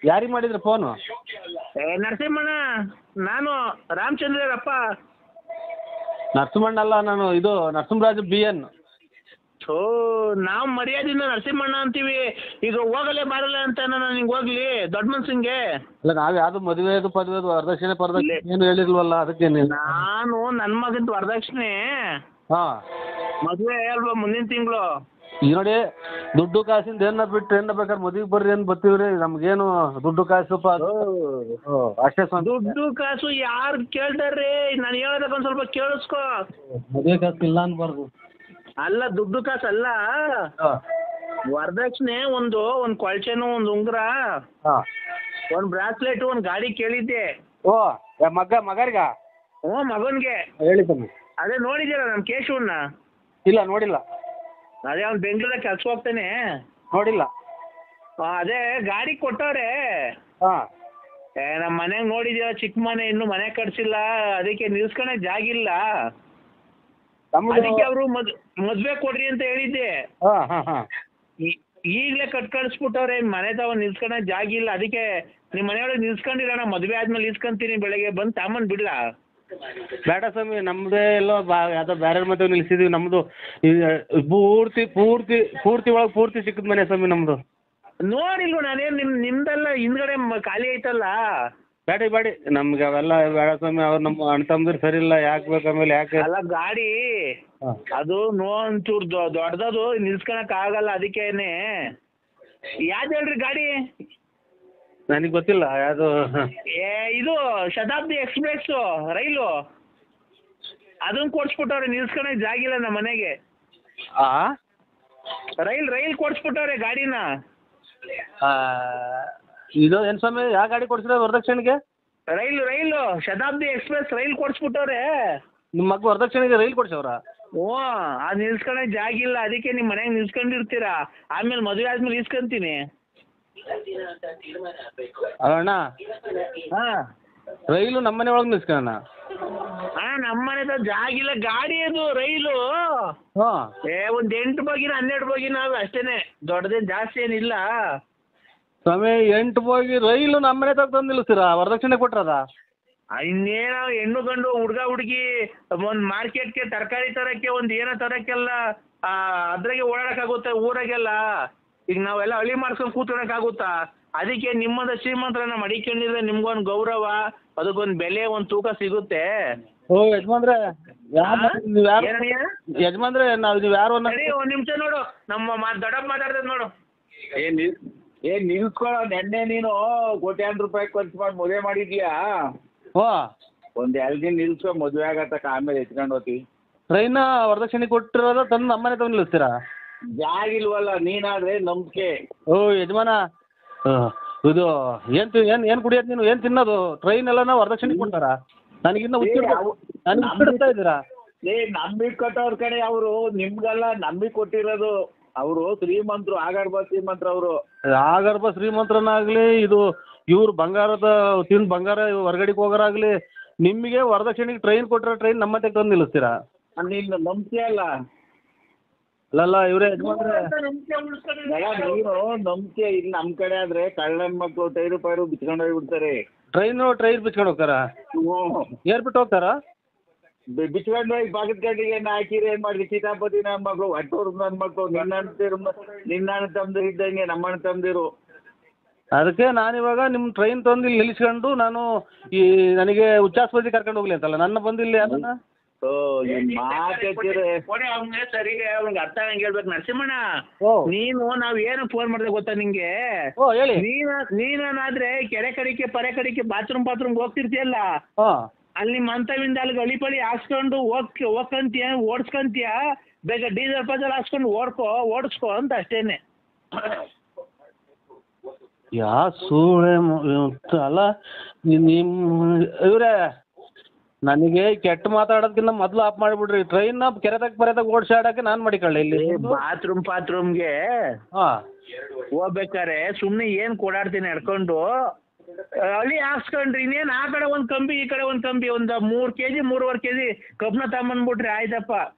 D: ಯಾರಿಗೆ ಮಾಡಿದ್ರಿ ಫೋನು?
E: ನರಸಿಂಹಣ್ಣ, ನಾನು ರಾಮಚಂದ್ರಪ್ಪ.
D: ನರಸಿಂಹಣ್ಣ ಅಲ್ಲ, ನಾನು ಇದು ನರಸಿಂಹರಾಜು BN.
E: ನಾವು ಮರ್ಯಾದಿಂದ ನರಸಿಂಹಣ್ಣ ಅಂತೀವಿ. ಈಗ ಹೋಗಲೇ ಬರಲ್ಲ ಅಂತ ನಾನು ನಿಂಗೆ ಹೋಗ್ಲಿ ದೊಡ್ಡ ಮನ್ಸಂಗೆ.
D: ಅಲ್ಲ, ನಾವ್ ಯಾವ್ದು ಮದುವೆದು ಪದವೆದು ವರದಕ್ಷಿಣೆ ಏನು ಹೇಳಿಲ್ವಲ್ಲ, ಅದಕ್ಕೆ
E: ನಾನು ನನ್ನ ಮಗಂದು ವರದಕ್ಷಿಣೆ ಮದುವೆ ಅಲ್ವಾ ಮುಂದಿನ ತಿಂಗಳು.
D: ಈಗ ನೋಡಿ, ದುಡ್ಡು ಕಾಸಿಂದ ಏನ ಬಿಟ್ಟು ಏನ ಬೇಕಾದ್ರೆ ಮದುವೆಗೆ ಬರ್ರಿ ಅಂತ ಬರ್ತೀವ್ರಿ. ನಮ್ಗೇನು ದುಡ್ಡು ಕಾಸು ಅಷ್ಟೇ.
E: ದುಡ್ಡು ಕಾಸು ಯಾರು ಕೇಳ್ತಾರ್ರಿ? ನಾನು ಹೇಳೋದಕ್ಕೆ ಒಂದ್ ಸ್ವಲ್ಪ ಕೇಳಿಸ್ಕೊ.
D: ಮದುವೆ ಕಾಸು ಇಲ್ಲ ಅನ್ಬಾರ್ದು.
E: ಅಲ್ಲ, ದುಡ್ಡು ಕಾಸು ಅಲ್ಲ, ವರದಕ್ಷಿಣೆ ಒಂದ್ ಕೊಳ್ಚೆನು, ಒಂದ್ ಉಂಗುರ, ಒಂದ್ ಬ್ರಾಸ್ಲೆಟ್, ಒಂದ್ ಗಾಡಿ ಕೇಳಿದ್ದೆ.
D: ಮಗರಿಗ?
E: ಮಗನ್ಗೆ
D: ಹೇಳಿ ಸ್ವಾಮಿ.
E: ಅದೇ ನೋಡಿದ್ದೀರ ನಮ್ ಕೇಶವನ್ನ?
D: ಇಲ್ಲ, ನೋಡಿಲ್ಲ.
E: ಅದೇ ಅವ್ನು ಬೆಂಗಳೂರಾಗ ಕೆಲ್ಸ ಹೋಗ್ತಾನೆ.
D: ನೋಡಿಲ್ಲ.
E: ಅದೇ ಗಾಡಿ ಕೊಟ್ಟವ್ರೆ. ನಮ್ಮ ಮನೆಗ್ ನೋಡಿದ್ಯಾ, ಚಿಕ್ಕ ಮನೆ, ಇನ್ನು ಮನೆ ಕಟ್ಸಿಲ್ಲ, ಅದಕ್ಕೆ ನಿಲ್ಸ್ಕೊಳಕ್ ಜಾಗಿಲ್ಲ. ಅದಕ್ಕೆ ಅವರು ಮದ್ವೆ ಕೊಡ್ರಿ ಅಂತ ಹೇಳಿದ್ದೆ. ಈಗ್ಲೇ ಕಳ್ಸ್ಬಿಟ್ಟವ್ರೆ, ಮನೆ ತಾವ ನಿಲ್ಸ್ಕೊಳಕ್ ಜಾಗಿಲ್ಲ. ಅದಕ್ಕೆ ನಿಮ್ ಮನೆಯೊಳಗೆ ನಿಲ್ಸ್ಕೊಂಡಿರೋಣ, ಮದ್ವೆ ಆದ್ಮೇಲೆ ನಿಲ್ಸ್ಕೊಂತೀನಿ, ಬೆಳಗ್ಗೆ ಬಂದು ತಾಮನ್ ಬಿಡ್ಲಾ?
D: ಬೇಡ ಸ್ವಾಮಿ, ನಮ್ದೇ ಎಲ್ಲೋ ಯಾವ್ದೋ ಬೇರೆ ಮದುವೆ ನಿಲ್ಸಿದೀವಿ. ನಮ್ದು ಪೂರ್ತಿ ಪೂರ್ತಿ ಪೂರ್ತಿ ಒಳಗೆ ಪೂರ್ತಿ ಚಿಕ್ಕದ ಮನೆ ಸ್ವಾಮಿ ನಮ್ದು.
E: ನೋಡಿಲ್ವ ನಾನೇನ್ ನಿಮ್ದೆಲ್ಲ ಹಿಂದ್ಗಡೆ ಖಾಲಿ ಐತಲ್ಲ.
D: ಬೇಡಿ ನಮ್ಗೆ ಅವೆಲ್ಲ ಬೇಡ ಸ್ವಾಮಿ. ಅವ್ರು ನಮ್ಮ ಅಣ್ಣ ತಮ್ಮದಿರು ಸರಿ ಇಲ್ಲ, ಯಾಕೆ ಬೇಕು ಆಮೇಲೆ? ಯಾಕೆ
E: ಅಲ್ಲ, ಗಾಡಿ ಅದು ಒಂಚೂರು ದೊಡ್ಡದದು, ನಿಲ್ಸ್ಕೊಳಕ್ ಆಗಲ್ಲ. ಅದಕ್ಕೇನೆ ಯಾವ್ದು ಹೇಳ್ರಿ ಗಾಡಿ?
D: ನನಗೆ ಗೊತ್ತಿಲ್ಲ ಯಾವುದು.
E: ಇದು ಶತಾಬ್ದಿ ಎಕ್ಸ್ಪ್ರೆಸ್ ರೈಲು, ಅದನ್ನ ಕೊಡ್ಸ್ಬಿಟ್ಟವ್ರೆ. ನಿಲ್ಸ್ಕೊಳಕ್ ಜಾಗಿಲ್ಲ ನಮ್ಮ ಮನೆಗೆ. ರೈಲ್ ಕೊಡ್ಸ್ಬಿಟ್ಟವ್ರೆ ಗಾಡಿನ.
D: ಇದು ಏನ್ ಸ್ವಾಮಿ, ಯಾವ ಗಾಡಿ ಕೊಡ್ಸಿದ್ರೆ ವರದಕ್ಷಿಣೆಗೆ?
E: ರೈಲು ಶತಾಬ್ದಿ ಎಕ್ಸ್ಪ್ರೆಸ್ ರೈಲ್ ಕೊಡ್ಸ್ಬಿಟ್ಟವ್ರೆ.
D: ನಿಮ್ಮ ಮಗ ವರದಕ್ಷಿಣೆಗೆ ರೈಲ್ ಕೊಡ್ಸವ್ರ?
E: ಅದು ನಿಲ್ಸ್ಕೊಳಕ್ ಜಾಗಿಲ್ಲ, ಅದಕ್ಕೆ ನಿಮ್ ಮನೆಗೆ ನಿಲ್ಸ್ಕೊಂಡಿರ್ತೀರಾ. ಆಮೇಲೆ ಮದುವೆ ಆದ್ಮೇಲೆ ಇಸ್ಕೊಂತೀನಿ.
D: ಅಣ್ಣ, ರೈಲು ನಮ್ಮನೆ ಒಳಗೆ ನಿಲ್ಸ್ಕೊಳ್ಳೋಣ.
E: ನಮ್ಮನೆ ಜಾಗಿಲ್ಲ, ಗಾಡಿ ಅದು ರೈಲು. ಒಂದ್ 8 ಬೋಗಿನ 12 ಬೋಗಿನ ಅಷ್ಟೇನೆ, ದೊಡ್ಡದೇನ್ ಜಾಸ್ತಿ ಏನಿಲ್ಲ.
D: ಸ್ವಾಮಿ, 8 ಬೋಗಿ ರೈಲು ನಮ್ಮನೆ ತಂದು ನಿಲ್ಲಿಸ್ತೀರಾ? ವರದಕ್ಷಿಣೆ ಕೊಟ್ರದ?
E: ಇನ್ನೇನೋ ಹೆಣ್ಣು ಗಂಡು, ಹುಡ್ಗ ಹುಡುಗಿ, ಒಂದ್ ಮಾರ್ಕೆಟ್ಗೆ ತರಕಾರಿ ತರಕ್ಕೆ, ಒಂದ್ ಏನೋ ತರಕ್ಕೆಲ್ಲ ಅದ್ರಾಗೆ ಓಡಾಡಕ್ಕಾಗುತ್ತೆ ಊರಾಗೆಲ್ಲ. ಈಗ ನಾವೆಲ್ಲ ಹಳ್ಳಿ ಮಾಡ್ಸ್ಕೊಂಡು ಕೂತ್ಕೊಳಕ್ಕಾಗುತ್ತಾ? ಅದಕ್ಕೆ ನಿಮ್ಮದ ಶ್ರೀಮಂತರನ್ನ ಮಡಿಕೊಂಡಿದ್ರೆ ನಿಮ್ಗೊಂದು ಗೌರವ, ಅದಕ್ಕೊಂದು ಬೆಲೆ, ಒಂದು ತೂಕ ಸಿಗುತ್ತೆ.
D: ಯಜಮಾನ್ರೆ, ಯಜಮಾನ್ರೆ ನೀವು ಯಾರು?
E: ಒಂದ್ ನಿಮಿಷ ನೋಡು, ನಮ್ಮ ದೊಡ್ಡಪ್ಪ ಮಾತಾಡ್ತದ ನೋಡು.
F: ನಿಲ್ಸ್ಕೊಳ್ಳೋ, ನೆನ್ನೆ ನೀನು ಕೋಟ್ಯಾಂತರ ರೂಪಾಯಿ ಖರ್ಚು ಮಾಡಿ ಮದುವೆ ಮಾಡಿದ್ಯಾ? ಒಂದ್ 2 ದಿನ ನಿಲ್ಸ್ಕೊ, ಮದುವೆ ಆಗತ್ತಕ್ಕ, ಆಮೇಲೆ ಎತ್ಕೊಂಡು ಹೋಗ್ತೀವಿ.
D: ಟ್ರೈನ್ ವರದಕ್ಷಿಣೆ ಕೊಟ್ಟಿರೋದ ತಂದು ನಮ್ಮನೆ ತಂದು ನಿಲ್ಲಿಸ್ತೀರಾ?
F: ಜಾಗಿಲ್ವಲ್ಲ, ನೀನಾದ್ರೆ ನಂಬಿಕೆ.
D: ಯಜಮಾನ, ಇದು ಏನ್ ಕುಡಿಯೋದು ನೀನು? ಏನ್ ತಿನ್ನೋದು? ಟ್ರೈನ್ ಎಲ್ಲ ವರದಕ್ಷಿಣೆ ಕೊಡ್ತಾರ? ನನಗಿನ್ನ ಹುಚ್ಚಿಡ್ತಾ ಇದ್ದೀರಾ?
F: ನಂಬಿಕೆ ಕೊಟ್ಟವ್ರ ಕಡೆ ಅವರು, ನಿಮ್ಗೆಲ್ಲ ನಂಬಿಕೆ ಕೊಟ್ಟಿರೋದು. ಅವರು ಶ್ರೀಮಂತರು, ಆಗರ್ಭ ಶ್ರೀಮಂತರು ಅವರು.
D: ಆಗರ್ಭ ಶ್ರೀಮಂತರನ್ನಾಗ್ಲಿ, ಇದು ಇವ್ರು ತಿಂದು ಬಂಗಾರ ಹೊರಗಡೆಗೆ ಹೋಗೋರಾಗ್ಲಿ, ನಿಮಗೆ ವರದಕ್ಷಿಣೆಗೆ ಟ್ರೈನ್ ಕೊಟ್ಟಿರೋ ಟ್ರೈನ್ ನಮ್ಮ ತಂದು ನಿಲ್ಲಿಸ್ತೀರಾ?
F: ನಿನ್ನ ನಂಬಿಕೆ ಅಲ್ಲ.
D: ಅಲ್ಲಲ್ಲ ಇವ್ರೆ ಯಜಮಾನ್ರೆ,
F: ನೀನು ನಂಬಿಕೆ ಇಲ್ಲಿ ನಮ್ ಕಡೆ ಆದ್ರೆ ಕಳ್ಳನ್ ಮಕ್ಕಳು ಟೈರು ಪೈರು ಬಿಚ್ಕೊಂಡು ಹೋಗ್ಬಿಡ್ತಾರೆ.
D: ಟ್ರೈರ್ ಬಿಚ್ಕೊಂಡು ಹೋಗ್ತಾರ? ಏರ್ಬಿಟ್ಟು ಹೋಗ್ತಾರ?
F: ಬಿಚ್ಕೊಂಡು ಹೋಗಿ ಬಾಗಿದ ಗಂಟೆಗೆ ಹಾಕಿರಿ. ಏನ್ ಮಾಡಿದ್ವಿ? ಸೀತಾಪತಿ ನನ್ನ ಮಗಳು, ಅಟ್ಟೂರು ನನ್ನ ಮಕ್ಕಳು, ನಿನ್ನ ಅಣ್ಣ ತಮ್ದಿರು ಇದ್ದಂಗೆ ನಮ್ಮ ಅಣ್ಣ ತಮ್ದಿರು.
G: ಅದಕ್ಕೆ ನಾನಿವಾಗ ನಿಮ್ಮ ಟ್ರೈನ್ ತಂದು ಇಲ್ಲಿ ನಿಲ್ಲಿಸ್ಕೊಂಡು ನಾನು ಈ ನನಗೆ ಉಚ್ಚಾಸ್ಪತ್ರೆ ಕರ್ಕೊಂಡು ಹೋಗ್ಲಿ ಅಂತಲ್ಲ ನನ್ನ ಬಂದು ಇಲ್ಲಿ ಅದನ್ನ
E: ಅವ್ನಿಗೆ ಸರಿಗೆ ಅವ್ನಿಗೆ ಅರ್ಥ ಆಗಂಗೆ ಹೇಳ್ಬೇಕು ನರಸಿಂಹಣ್ಣ. ನೀನು ನಾವ್ ಏನು ಫೋನ್ ಮಾಡಿದೆ ಗೊತ್ತಾ ನಿಂಗೆ?
G: ಹೇಳಿ.
E: ನೀನಾದ್ರೆ ಕೆರೆ ಕಡಿಕೆ ಪರೆ ಕಡಿಕೆ ಬಾತ್ರೂಮ್ ಹೋಗ್ತಿರ್ತೀಯಲ್ಲ, ಅಲ್ಲಿ ನಿಮ್ಮ ಅಂತವಿಂದ ಅಲ್ಲಿ ಗಳಿ ಪಳಿ ಹಾಕ್ಸ್ಕೊಂಡು ಹೋಗ್ಕಂತೀಯ ಓಡಿಸ್ಕಂತೀಯ, ಬೇಗ ಡೀಸೆಲ್ ಪಜಲ್ ಹಾಕ್ಸ್ಕೊಂಡು ಓಡಿಸ್ಕೊ ಅಂತ ಅಷ್ಟೇನೆ.
G: ಸೂಳೆ ಅಲ್ಲ ಇವ್ರೆ, ನನಗೆ ಕೆಟ್ಟ ಮಾತಾಡೋದಕ್ಕಿಂತ ಮೊದ್ಲು ಆಫ್ ಮಾಡಿಬಿಡ್ರಿ. ಟ್ರೈನ್ ಕೆರೆದಾಗ ಓಡಿಸಾಡಕ್ಕೆ ನಾನು ಮಾಡಿಕೊಳ್ಳಿ ಇಲ್ಲಿ
E: ಬಾತ್ರೂಮ್ಗೆ ಹೋಗ್ಬೇಕಾರೆ ಸುಮ್ನೆ ಏನ್ ಕೊಡಾಡ್ತೀನಿ ನಡ್ಕೊಂಡು ಅಲ್ಲಿ ಹಾಕ್ಸ್ಕೊಂಡ್ರಿ. ಇನ್ನೇನ್ ಆ ಕಡೆ ಒಂದ್ ಕಂಬಿ ಈ ಕಡೆ ಒಂದ್ ಕಂಬಿ, ಒಂದ್ 3 kg 3.5 kg ಕಬ್ನ ತಗೊಂಬಂದ್ಬಿಟ್ರಿ ಆಯ್ತಪ್ಪ.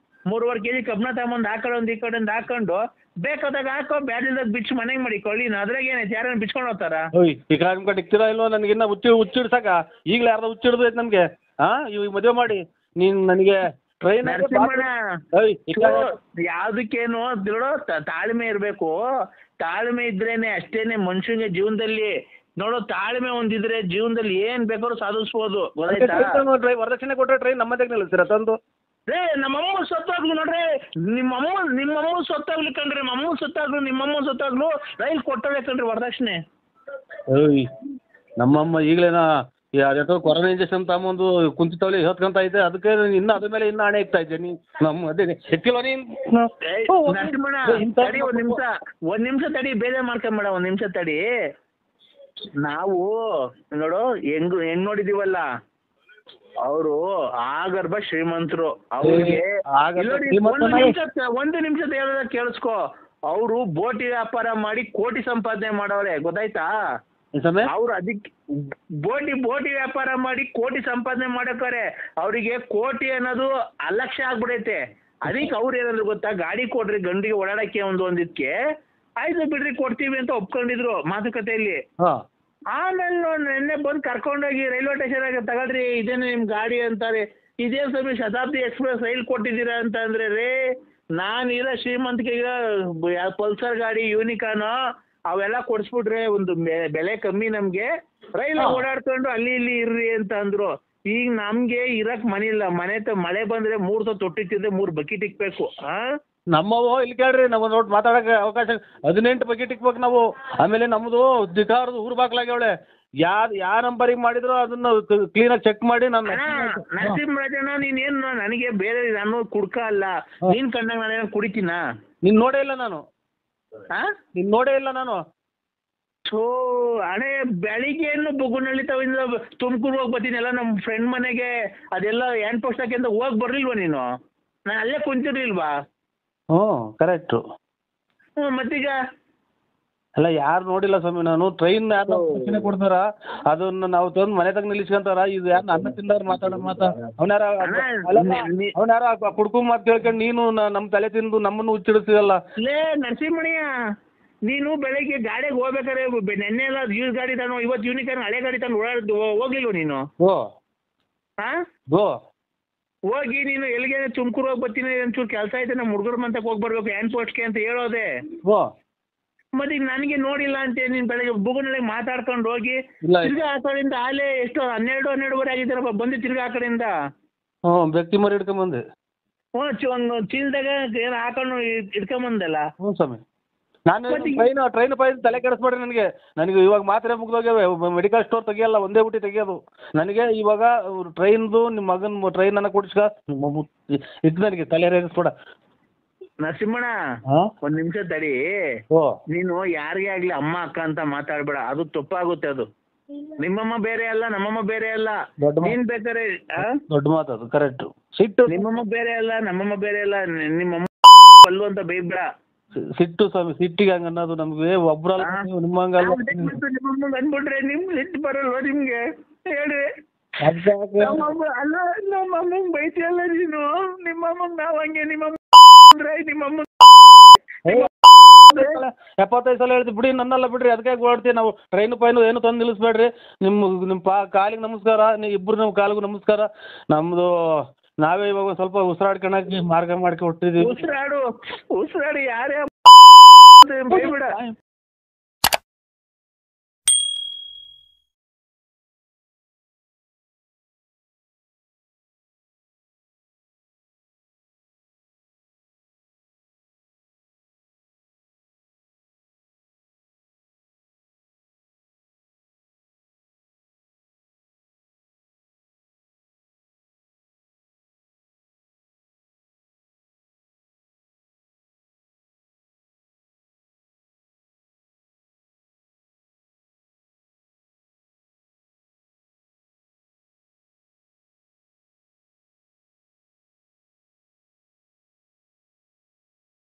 E: 3.5 kg ಕಬ್ನ ತಗೊಂಬಂದ್ ಆ ಕಡೆ ಒಂದ್ ಈ ಕಡೆ ಒಂದ್ ಹಾಕೊಂಡು ಬೇಕಾದಾಗ ಹಾಕೋ, ಬ್ಯಾಡಿಲ್ದಾಗ ಬಿಚ್ಚು ಮನೆಗೆ ಮಾಡಿ ಕೊಳ್ಳಿನ. ಅದ್ರಾಗ ಏನೈತೆ, ಯಾರನ್ನ ಬಿಚ್ಕೊಂಡು ಹೋಗ್ತಾರ?
G: ಇಕ್ತೀರಾ ಇಲ್ವೋ? ನನಗಿನ್ನ ಹುಚ್ಚಿಡ್ಸಾಕ ಈಗಲೇ ಯಾರ್ದ ಹುಚ್ಚಿಡ್ದು ಐತೆ ನಮ್ಗೆ. ಇವಾಗ ಮದುವೆ ಮಾಡಿ ನೀನ್ ನನಗೆ ಟ್ರೈನ್
E: ಯಾವ್ದಕ್ಕೇನು ನೋಡೋ ತಾಳ್ಮೆ ಇರ್ಬೇಕು. ತಾಳ್ಮೆ ಇದ್ರೇನೆ ಅಷ್ಟೇನೆ ಮನುಷ್ಯಂಗೆ ಜೀವನದಲ್ಲಿ ನೋಡೋ. ತಾಳ್ಮೆ ಒಂದಿದ್ರೆ ಜೀವನದಲ್ಲಿ ಏನ್ ಬೇಕಾದ್ರೂ ಸಾಧಿಸ್ಬೋದು.
G: ವರದಕ್ಷಿಣೆ ಕೊಟ್ರೆ ಟ್ರೈನ್ ನಮ್ಮದೇ ನಿಲ್ಲಿಸ್ತೀರ ತಂದು?
E: ನಮ್ಮಮ್ಮ ಸೊತ್ತಾಗ್ಲು ನೋಡ್ರಿ, ನಿಮ್ಮಮ್ಮ ಸೊತ್ತಾಗ್ಲಿ ಕಣ್ರಿ, ನಮ್ಮಮ್ಮ ಸೊತ್ತಾಗ್ಲು ನಿಮ್ಮಮ್ಮ ಸೊತ್ತಾಗ್ಲು ರೈಲ್ ಕೊಟ್ಟವೇ ಕಣ್ರಿ ವರದಕ್ಷಿಣೆ.
G: ನಮ್ಮಮ್ಮ ಈಗಲೇನ ಯಾವ್ದೋ ಕೊರೋನಾ ಇಂಜೆಕ್ಷನ್ ತಗೊಂಬಂದು ಕುಂತಿತ್ತವಳಿ ಹೊತ್ಕೊಂತ ಐತೆ, ಅದಕ್ಕೆ ಇನ್ನ ಅದ್ರ ಮೇಲೆ ಇನ್ನ ಹಣೆ ಇಕ್ತಾ ಇದ್ದೆ. ನಮ್ಮ ಅದೇ ಸಿಕ್ಕಿಲ್ವ ನೀನ್?
E: ಒಂದ್ ನಿಮಿಷ ತಡಿ, ಬೇಜಾರ್ ಮಾಡ್ಕೊಂಬೇಡ, ಒಂದ್ ನಿಮಿಷ ತಡಿ. ನಾವು ನೋಡು ಹೆಂಗ್ ನೋಡಿದೀವಲ್ಲ, ಅವರು ಆಗರ್ಭ ಶ್ರೀಮಂತರು. ಅವ್ರಿಗೆ ಒಂದು ನಿಮಿಷ ಹೇಳೋದ ಕೇಳಿಸ್ಕೊ. ಅವರು ಬೋಟಿ ವ್ಯಾಪಾರ ಮಾಡಿ ಕೋಟಿ ಸಂಪಾದನೆ ಮಾಡವ್ರೆ, ಗೊತ್ತಾಯ್ತಾ? ಅವ್ರು ಅದಕ್ಕೆ ಬೋಟಿ ವ್ಯಾಪಾರ ಮಾಡಿ ಕೋಟಿ ಸಂಪಾದನೆ ಮಾಡಕ್ಕಾರೆ. ಅವರಿಗೆ ಕೋಟಿ ಅನ್ನೋದು ಅಲಕ್ಷ ಆಗ್ಬಿಡೈತೆ. ಅದಕ್ಕೆ ಅವ್ರು ಏನಾದ್ರು ಗೊತ್ತಾ, ಗಾಡಿ ಕೊಡ್ರಿ ಗಂಡಿಗೆ ಓಡಾಡಕ್ಕೆ ಒಂದಿದ್ಕೆ, ಆಯ್ತು ಬಿಡ್ರಿ ಕೊಡ್ತೀವಿ ಅಂತ ಒಪ್ಕೊಂಡಿದ್ರು ಮಾತುಕತೆಯಲ್ಲಿ. ಆಮೇಲೆ ನೆನ್ನೆ ಬಂದು ಕರ್ಕೊಂಡೋಗಿ ರೈಲ್ವೆ ಸ್ಟೇಷನ್ ಆಗಿ ತಗೊಳ್ರಿ ಇದೇನು ನಿಮ್ ಗಾಡಿ ಅಂತಾರೆ. ಇದೇ ಸಮಯ ಶತಾಬ್ದಿ ಎಕ್ಸ್ಪ್ರೆಸ್ ರೈಲ್ ಕೊಟ್ಟಿದ್ದೀರಾ ಅಂತ ಅಂದ್ರೆ ನಾನಿರೋ ಶ್ರೀಮಂತಿಗೆ ಪಲ್ಸರ್ ಗಾಡಿ ಯೂನಿಕಾನು ಅವೆಲ್ಲ ಕೊಡಿಸ್ಬಿಟ್ರೆ ಒಂದು ಬೆಲೆ ಕಮ್ಮಿ ನಮ್ಗೆ, ರೈಲ್ ಓಡಾಡ್ಕೊಂಡು ಅಲ್ಲಿ ಇಲ್ಲಿ ಇರ್ರಿ ಅಂತ ಅಂದ್ರು. ಈಗ ನಮ್ಗೆ ಇರಕ್ ಮನೆ ಇಲ್ಲ, ಮಳೆ ಬಂದ್ರೆ 3 ತೊಟ್ಟಿತ್ತಿದ್ರೆ 3 ಬಕೆಟ್ ಇಕ್ಬೇಕು.
G: ನಮ್ಮವು ಇಲ್ಲಿ ಕೇಳ್ರಿ, ನಾವು ನೋಡಿ ಮಾತಾಡಕ್ಕೆ ಅವಕಾಶ 18 ಬಕೆಟ್ ಇಕ್ಬೇಕು ನಾವು. ಆಮೇಲೆ ನಮ್ದು ದಿಕಾರದು ಊರ್ ಬಾಕ್ಲಾಗ್ಯವಳೆ, ಯಾವ ನಂಬರಿಗೆ ಮಾಡಿದ್ರು ಅದನ್ನ ಕ್ಲೀನಾಗಿ ಚೆಕ್ ಮಾಡಿ ನಾನು
E: ನರಸಿಂಹರಾಜಣ್ಣ ನೀನೇನು ನನಗೆ ಬೇರೆ ನಾನು ಕುಡ್ಕ ಅಲ್ಲ, ನೀನ್ ಕಂಡಾಗ ನಾನೇನು ಕುಡಿತೀನ?
G: ನೀನ್ ನೋಡೇ ಇಲ್ಲ ನಾನು.
E: ಅಣೆ ಬೆಳಿಗ್ಗೆಯನ್ನು ಬುಗುನಳ್ಳಿ ತವಿಂದ ತುಮಕೂರು ಹೋಗಿ ಬರ್ತೀನಿ ಎಲ್ಲ ನಮ್ಮ ಫ್ರೆಂಡ್ ಮನೆಗೆ, ಅದೆಲ್ಲ ಹ್ಯಾಂಡ್ ಪೋಸ್ಟ್ ಹಾಕಿ ಅಂತ ಹೋಗಿ ಬರ್ಲಿಲ್ವಾ ನೀನು? ನಾನು ಅಲ್ಲೇ ಕುಂತಿರ್ಲಿಲ್ವಾ?
G: ಕರೆಕ್ಟು.
E: ಮತ್ತೀಗ
G: ಅಲ್ಲ ಯಾರು ನೋಡಿಲ್ಲ ಸ್ವಾಮಿ, ನಾನು ಟ್ರೈನ್ ಯಾರು ಕೊಡ್ತಾರ ಅದನ್ನ ನಾವು ತಂದು ಮನೆ ತಗ ನಿಲ್ಲಿಸ್ಕೊಂತಾರ. ಇದು ಯಾರು ಅನ್ನ ತಿಂದವ್ರು ಅವನಾರ ಕುಡ್ಕು ಮಾತು ಕೇಳ್ಕೊಂಡು ನೀನು ನಮ್ಮ ತಲೆ ತಿಂದು ನಮ್ಮನ್ನು ಹುಚ್ಚಿಡಿಸ್ತೀವಲ್ಲ.
E: ಲೇ ನರಸಿಂಹಣ್ಣ, ನೀನು ಬೆಳಗ್ಗೆ ಗಾಡಿಗೆ ಹೋಗ್ಬೇಕಾರೆ ನೆನ್ನೆ ಎಲ್ಲ ಯೂಸ್ ಗಾಡಿ ತಾನು, ಇವತ್ತು ಯೂನಿಕಾರ್ನ್ ಹಳೆ ಗಾಡಿ ತಾನು ಹೋಗ್ಲಿಲ್ವ ನೀನು? ಹೋಗಿ ನೀನು ಎಲ್ಲಿಗೆ ತುಮಕೂರು ಹೋಗಿ ಬರ್ತೀನಿ, ಒಂಚೂರು ಕೆಲಸ ಐತೆ ನಮ್ಮ ಹುಡುಗರ ಮಂತಕ್ಕೆ ಹೋಗಿ ಬರ್ಬೇಕು ಹ್ಯಾಂಡ್ ಪೋಸ್ಟ್ಗೆ ಅಂತ ಹೇಳೋದೆ. ಮತ್ತೆ ಈಗ ನನಗೆ ನೋಡಿಲ್ಲ ಅಂತ ನೀನ್ ಬೆಳಗ್ಗೆ ಬುಗುನಳ್ಳಿಗೆ ಮಾತಾಡ್ಕೊಂಡು ಹೋಗಿ ತಿರ್ಗಾ ಆ ಕಡೆಯಿಂದ ಆಲೇ ಎಷ್ಟು 12-12:30 ಆಗಿದ್ದಾರಪ್ಪ ಬಂದು ತಿರ್ಗಾ ಆ ಕಡೆಯಿಂದ
G: ವ್ಯಕ್ತಿ ಮರಿ ಹಿಡ್ಕೊಂಬಂದೆ.
E: ಒಂದು ಚೀಲದಾಗ ಏನು ಹಾಕೊಂಡು ಇಟ್ಕೊಂಬಂದಲ್ಲ.
G: ಸ್ವಾಮಿ ನಾನು ಟ್ರೈನ್ ಪೈನ್ ತಲೆ ಕೆಡಿಸ್ಬೇಡ್ರಿ ನನಗೆ ಇವಾಗ ಮಾತ್ರೆ ಮುಗ್ದೋಗ್ಯಾವೆ. ಮೆಡಿಕಲ್ ಸ್ಟೋರ್ ತೆಗಿಯಲ್ಲ, ಒಂದೇ ಬುಟ್ಟಿ ತೆಗಿಯೋದು ನನಗೆ. ಇವಾಗ ಟ್ರೈನ್ದು ನಿಮ್ಮ ಮಗನ ಟ್ರೈನ್ ಅನ್ನ ಕೊಡಿಸ್ಕ ಇದು ನನಗೆ ತಲೆ ರೇಗಿಸ್ಬೇಡ.
E: ನರಸಿಂಹಣ್ಣ ಒಂದ್ ನಿಮಿಷ ತಡಿ. ನೀನು ಯಾರಿಗೇ ಆಗ್ಲಿ ಅಮ್ಮ ಅಕ್ಕ ಅಂತ ಮಾತಾಡ್ಬೇಡ, ಅದು ತಪ್ಪಾಗುತ್ತೆ. ಅದು ನಿಮ್ಮಮ್ಮ ಬೇರೆ ಅಲ್ಲ, ನಮ್ಮಮ್ಮ ಬೇರೆ ಅಲ್ಲ. ನೀನ್ ಬೇಕಾರೆ
G: ದೊಡ್ಡ ಮಾತದು, ಕರೆಕ್ಟ್. ಸಿಟ್ಟು
E: ನಿಮ್ಮಮ್ಮ ಬೇರೆ ಅಲ್ಲ, ನಮ್ಮಮ್ಮ ಬೇರೆ ಅಲ್ಲ. ನಿಮ್ಮಮ್ಮ ಅಲ್ಲು ಅಂತ ಬೈಬೇಡ.
G: ಸಿಟ್ಟು ಸ್ವಾಮಿ, ಸಿಟ್ಟಿಗೆ ಹಂಗ ಅನ್ನೋದು ನಮ್ಗೆ ಒಬ್ರಲ್ಲ ನಿಮ್ಮಂಗಲ್ಲ.
E: ನಿಮ್ಮಮ್ಮ ಅಂದ್ಬಿಟ್ರೆ ನಿಮ್ ಸಿಟ್ಟು ಬರಲ್ವ ನಿಮ್ಗೆ? ಹೇಳ್ರಿ. ಅಲ್ಲ ನಮ್ಮಮ್ಮಂಗ್ ಬೈತಿಯಲ್ಲ ನೀನು. ನಿಮ್ಮಮ್ಮಂಗ್ ನಾವ್ ಹಂಗೆ ನಿಮ್ಮಮ್ಮ
G: 75 ಸಲ ಹೇಳ್ತೀವಿ ಬಿಡಿ, ನನ್ನಲ್ಲ ಬಿಡ್ರಿ. ಅದಕ್ಕೆ ಓಡ್ತೀವಿ ನಾವು. ಟ್ರೈನ್ ಪೈನು ಏನು ತಂದು ನಿಲ್ಲಿಸ್ಬೇಡ್ರಿ. ನಿಮ್ಮ ಕಾಲಿಗೆ ನಮಸ್ಕಾರ, ಇಬ್ರು ನಮ್ಮ ಕಾಲಿಗೂ ನಮಸ್ಕಾರ. ನಮ್ದು ನಾವೇ ಇವಾಗ ಸ್ವಲ್ಪ ಉಸಿರಾಡ್ಕೊಳಕ್ಕೆ ಮಾರ್ಗ ಮಾಡ್ಕೊಂಡು ಹೊಟ್ಟಿದೀವಿ.
E: ಉಸಿರಾಡು ಯಾರೇ ಬೈಬಿಡ.